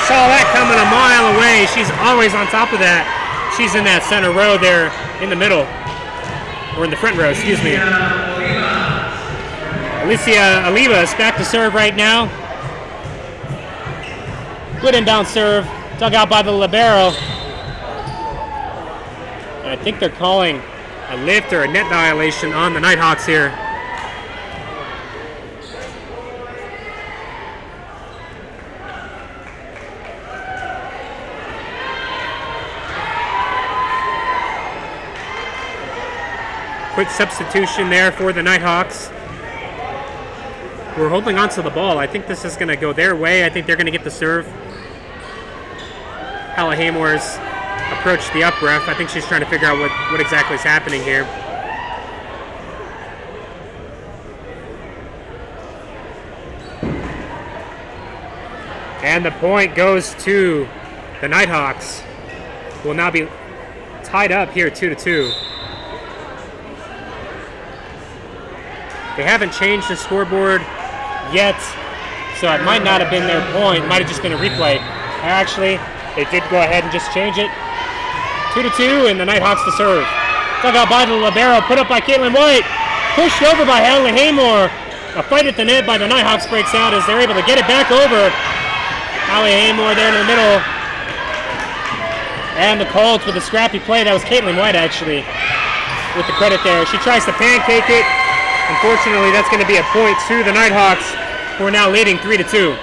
Saw that coming a mile away. She's always on top of that. She's in that center row there in the middle. Or in the front row, excuse me. Alicia Olivas back to serve right now. Good inbound serve. Dug out by the libero. I think they're calling a lift or a net violation on the Nighthawks here. quick substitution there for the Nighthawks. We're holding on to the ball. I think this is going to go their way. I think they're going to get the serve. Hala Haymore's approached the up ref. I think she's trying to figure out what exactly is happening here. And the point goes to the Nighthawks. Will now be tied up here 2-2. They haven't changed the scoreboard yet, so it might not have been their point. It might have just been a replay. Actually, they did go ahead and just change it. 2-2, and the Nighthawks to serve. Dug out by the libero, put up by Caitlin White. Pushed over by Hala Haymore. A fight at the net by the Nighthawks breaks out as they're able to get it back over. Hala Haymore there in the middle. And the Colts with a scrappy play. That was Caitlin White, actually, with the credit there. She tries to pancake it. Unfortunately, that's going to be a point to the Nighthawks, who are now leading 3-2.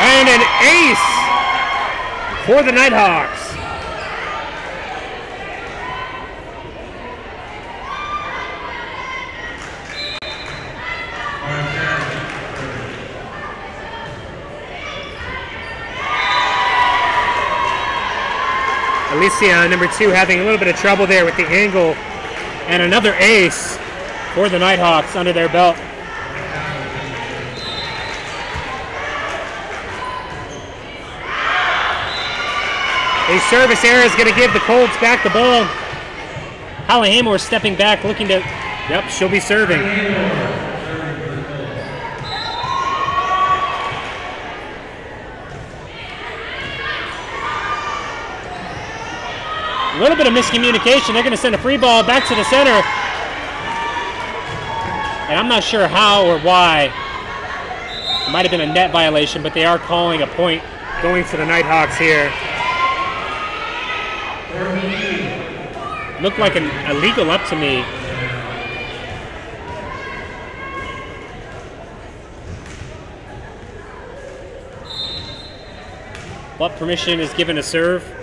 And an ace for the Nighthawks. Alicia, number 2, having a little bit of trouble there with the angle. And another ace for the Nighthawks under their belt. A service error is going to give the Colts back the ball. Hala Haymore stepping back, looking to... Yep, she'll be serving. A little bit of miscommunication. They're going to send a free ball back to the center. And I'm not sure how or why. It might have been a net violation, but they are calling a point going to the Nighthawks here. Looked like an illegal up to me. But permission is given to serve.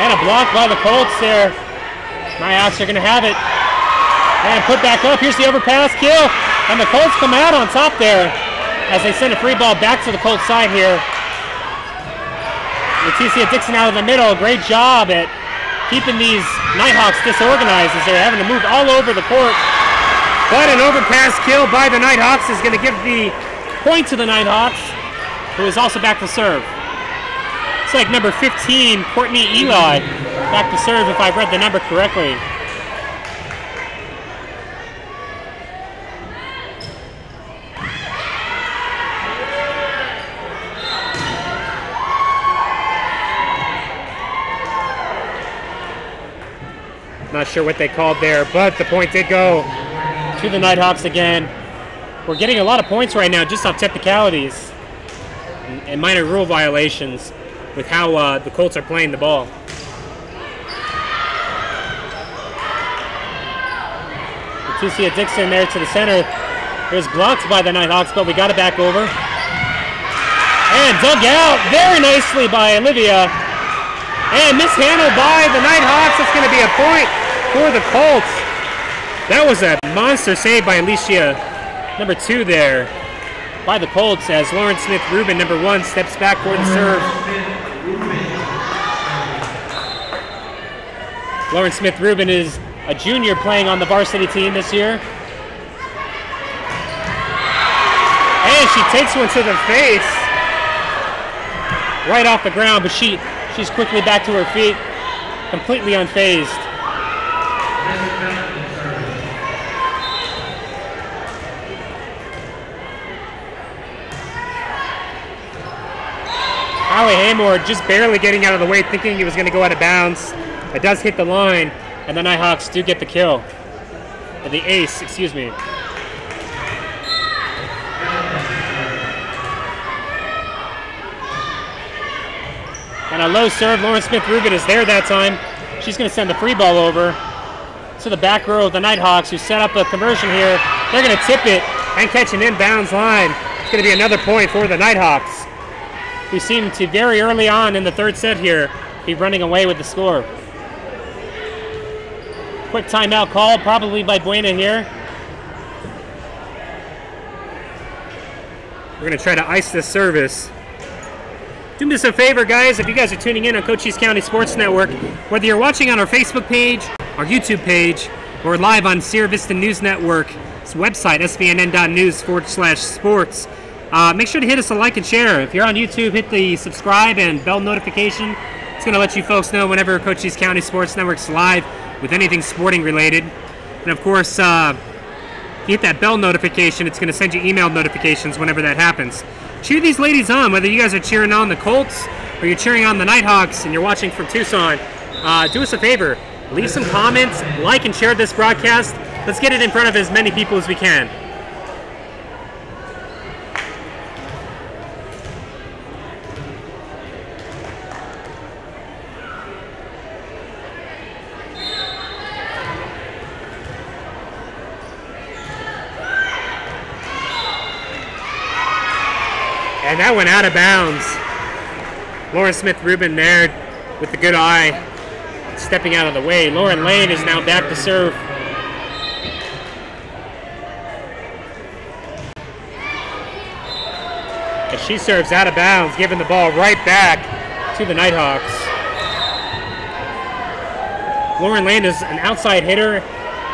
And a block by the Colts there. Nighthawks are going to have it. And put back up. Here's the overpass kill. And the Colts come out on top there as they send a free ball back to the Colts side here. Leticia Dixon out of the middle. Great job at keeping these Nighthawks disorganized as they're having to move all over the court. But an overpass kill by the Nighthawks is going to give the point to the Nighthawks, who is also back to serve. It's like number 15, Courtney Eli, back to serve if I've read the number correctly. Not sure what they called there, but the point did go to the Nighthawks again. We're getting a lot of points right now just off technicalities and minor rule violations with how the Colts are playing the ball. Leticia Dixon there to the center. It was blocked by the Nighthawks, but we got it back over. And dug out very nicely by Olivia. And mishandled by the Nighthawks. It's going to be a point for the Colts. That was a monster save by Alicia, number 2 there, by the Colts, as Lauren Smith-Rubin, number 1, steps back for the serve. Lauren Smith-Rubin is a junior playing on the varsity team this year. And she takes one to the face right off the ground, but she's quickly back to her feet, completely unfazed. Hala Haymore just barely getting out of the way, thinking he was going to go out of bounds. It does hit the line, and the Nighthawks do get the kill. The ace, excuse me. And a low serve. Lauren Smith-Rubin is there that time. She's going to send the free ball over to the back row of the Nighthawks, who set up a conversion here. They're going to tip it and catch an inbounds line. It's going to be another point for the Nighthawks, who seem to very early on in the third set here be running away with the score. Quick timeout call, probably by Buena here. We're going to try to ice this service. Do me a favor, guys, if you guys are tuning in on Cochise County Sports Network, whether you're watching on our Facebook page, our YouTube page, or live on Sierra Vista News Network's website, svnn.news/sports, make sure to hit us a like and share. If you're on YouTube, hit the subscribe and bell notification. It's going to let you folks know whenever Cochise County Sports Network's live with anything sporting related. And of course, if you hit that bell notification, it's going to send you email notifications whenever that happens. Cheer these ladies on, whether you guys are cheering on the Colts or you're cheering on the Nighthawks and you're watching from Tucson. Do us a favor, leave some comments, like and share this broadcast. Let's get it in front of as many people as we can. And that went out of bounds. Lauren Smith-Rubin there with the good eye, stepping out of the way. Lauren Lane is now back to serve. As she serves out of bounds, giving the ball right back to the Nighthawks. Lauren Lane is an outside hitter,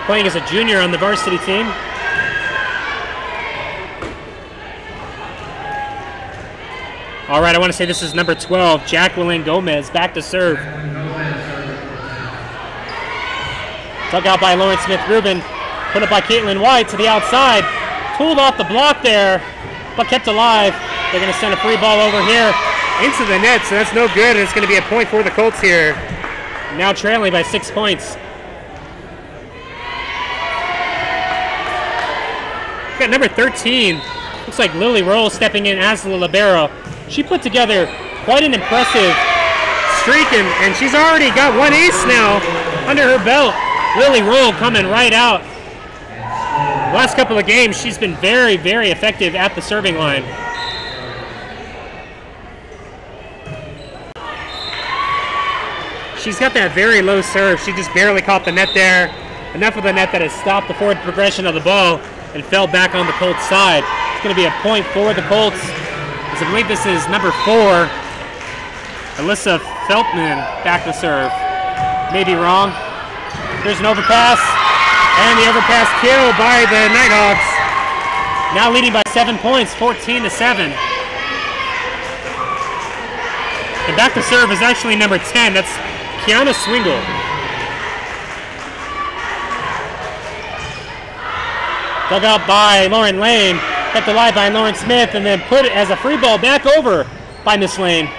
playing as a junior on the varsity team. All right, I want to say this is number 12, Jacqueline Gomez, back to serve. Dug out by Lauren Smith-Rubin, put up by Caitlin White to the outside. Pulled off the block there, but kept alive. They're going to send a free ball over here into the net, so that's no good, and it's going to be a point for the Colts here. Now trailing by 6 points. We've got number 13. Looks like Lily Roll stepping in as the libero. She put together quite an impressive streak, and she's already got one ace now under her belt. Lily Roll coming right out. The last couple of games, she's been very, very effective at the serving line. She's got that very low serve. She just barely caught the net there. Enough of the net that has stopped the forward progression of the ball and fell back on the Colts side. It's going to be a point for the Colts. I believe this is number 4, Alyssa Feltman, back to serve. Maybe wrong. There's an overpass, and the overpass kill by the Nighthawks. Now leading by 7 points, 14-7. And back to serve is actually number 10. That's Kiana Swingle. Dug out by Lauren Lane. Kept alive by Lauren Smith, and then put it as a free ball back over by Miss Lane.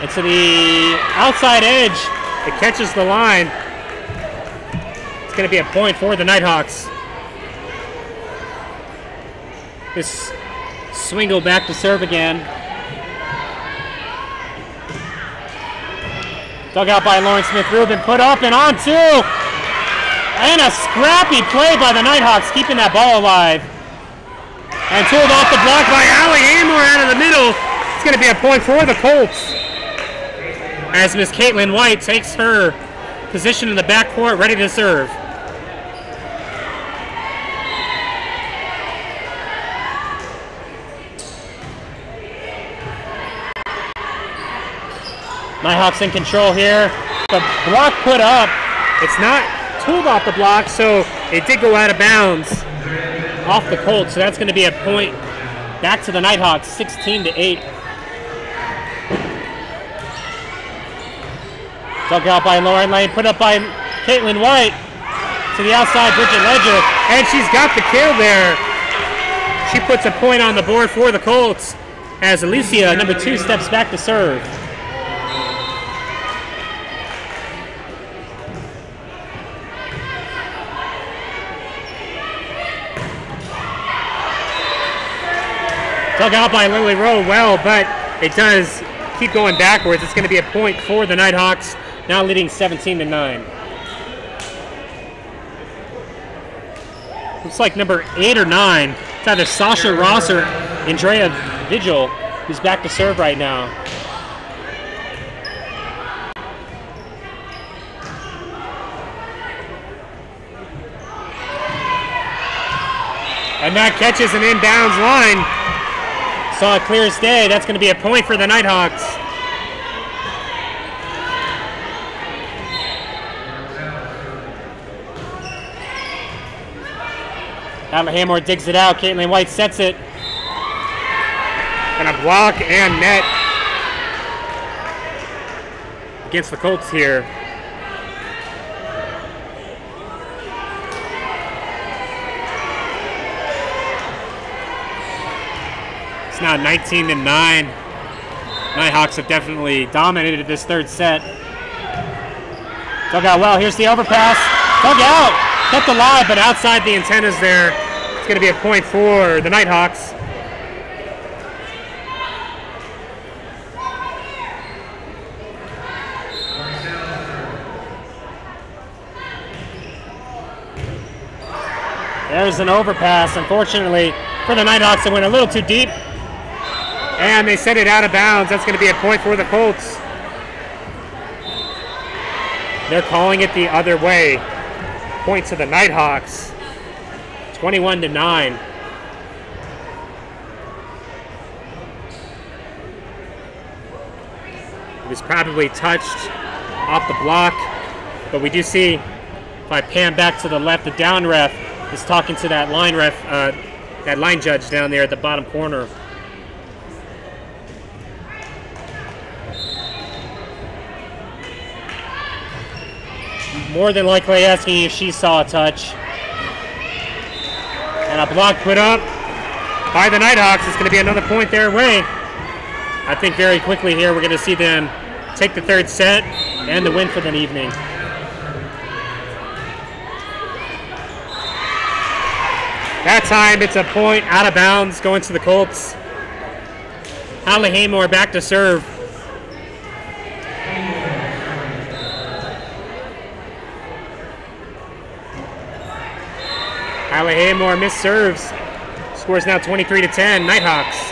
And to the outside edge, it catches the line. It's going to be a point for the Nighthawks. This Swingle back to serve again. Dug out by Lauren Smith-Rubin, put up and on two. And a scrappy play by the Nighthawks, keeping that ball alive. And pulled off the block by Allie Amor out of the middle. It's going to be a point for the Colts, as Miss Caitlin White takes her position in the backcourt, ready to serve. Nighthawks in control here. The block put up. It's not pulled off the block, so it did go out of bounds off the Colts. So that's going to be a point back to the Nighthawks, 16-8. Dug out by Lauren Lane, put up by Caitlin White to the outside, Bridget Ledger, and she's got the kill there. She puts a point on the board for the Colts as Alicia, number 2, steps back to serve. Dug out by Lily Rowe well, but it does keep going backwards. It's going to be a point for the Nighthawks. now leading 17-9. Looks like number 8 or 9. It's either Sasha Ross or Andrea Vigil, who's back to serve right now. And that catches an inbounds line. Saw it clear as day. That's going to be a point for the Nighthawks. Alma Hammore digs it out. Caitlin White sets it. And a block and net against the Colts here. It's now 19-9. Nighthawks have definitely dominated this third set. Dug out well. Here's the overpass. Dug out. Kept alive, but outside the antennas there. It's going to be a point for the Nighthawks. There's an overpass, unfortunately, for the Nighthawks. It went a little too deep, and they set it out of bounds. That's going to be a point for the Colts. They're calling it the other way. Point to the Nighthawks. 21-9. It was probably touched off the block, but we do see, if I pan back to the left, the down ref is talking to that line ref, that line judge down there at the bottom corner. More than likely asking if she saw a touch. And a block put up by the Nighthawks. It's going to be another point their way. I think very quickly here we're going to see them take the third set and the win for the evening. That time it's a point out of bounds going to the Colts. Holly Haymore back to serve. Holly Haymore missed serves. Scores now 23-10, Nighthawks.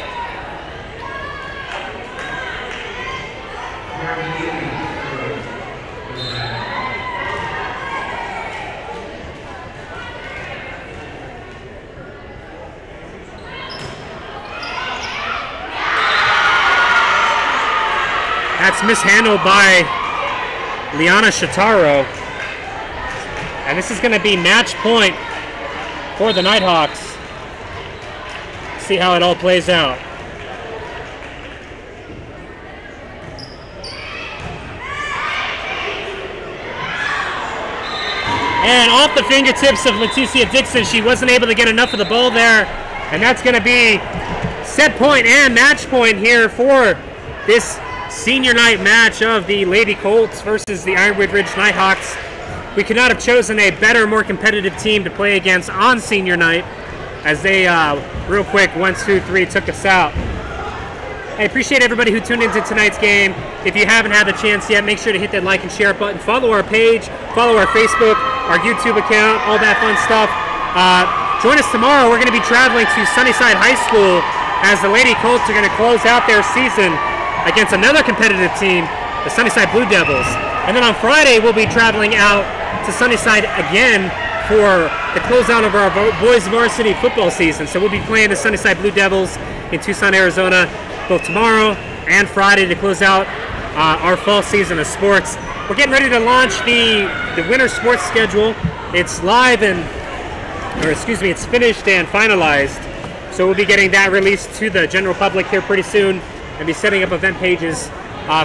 That's mishandled by Liana Shataro. And this is going to be match point for the Nighthawks. See how it all plays out. And off the fingertips of Leticia Dixon, she wasn't able to get enough of the ball there. And that's going to be set point and match point here for this senior night match of the Lady Colts versus the Ironwood Ridge Nighthawks. We could not have chosen a better, more competitive team to play against on senior night, as they, real quick, 1, 2, 3, took us out. I appreciate everybody who tuned into tonight's game. If you haven't had the chance yet, make sure to hit that like and share button. Follow our page, follow our Facebook, our YouTube account, all that fun stuff. Join us tomorrow. We're going to be traveling to Sunnyside High School as the Lady Colts are going to close out their season against another competitive team, the Sunnyside Blue Devils. And then on Friday, we'll be traveling out to Sunnyside again for the closeout of our boys varsity football season. So we'll be playing the Sunnyside Blue Devils in Tucson, Arizona, both tomorrow and Friday to close out our fall season of sports. We're getting ready to launch the winter sports schedule. It's live it's finished and finalized. So we'll be getting that released to the general public here pretty soon and be setting up event pages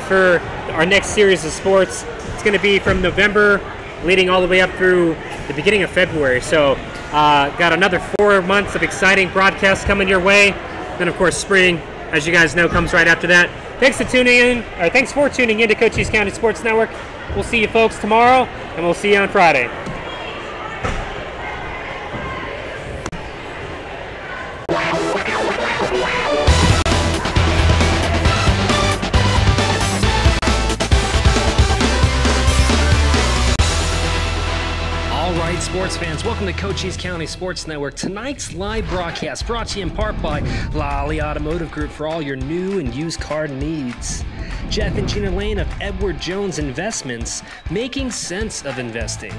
for our next series of sports. It's going to be from November leading all the way up through the beginning of February. So got another 4 months of exciting broadcasts coming your way. Then, of course, spring, as you guys know, comes right after that. Thanks for tuning in to Cochise County Sports Network. We'll see you folks tomorrow, and we'll see you on Friday. sports fans, welcome to Cochise County Sports Network. Tonight's live broadcast brought to you in part by Lolly Automotive Group for all your new and used car needs. Jeff and Gina Lane of Edward Jones Investments, making sense of investing.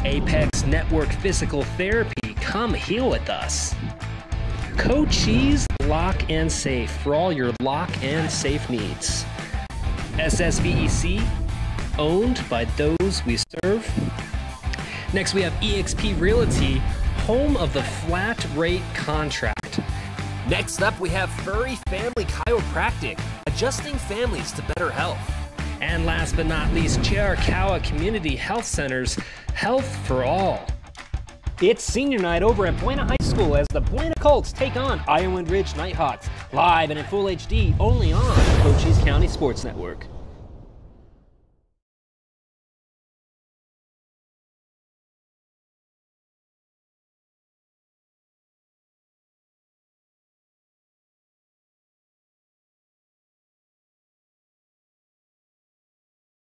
Apex Network Physical Therapy, come heal with us. Cochise Lock and Safe for all your lock and safe needs. SSVEC, owned by those we serve. Next we have eXp Realty, home of the flat rate contract. Next up we have Furry Family Chiropractic, adjusting families to better health. And last but not least, Chiricahua Community Health Centers, health for all. It's senior night over at Buena High School as the Buena Colts take on Iowa Ridge Nighthawks, live and in full HD only on Cochise County Sports Network.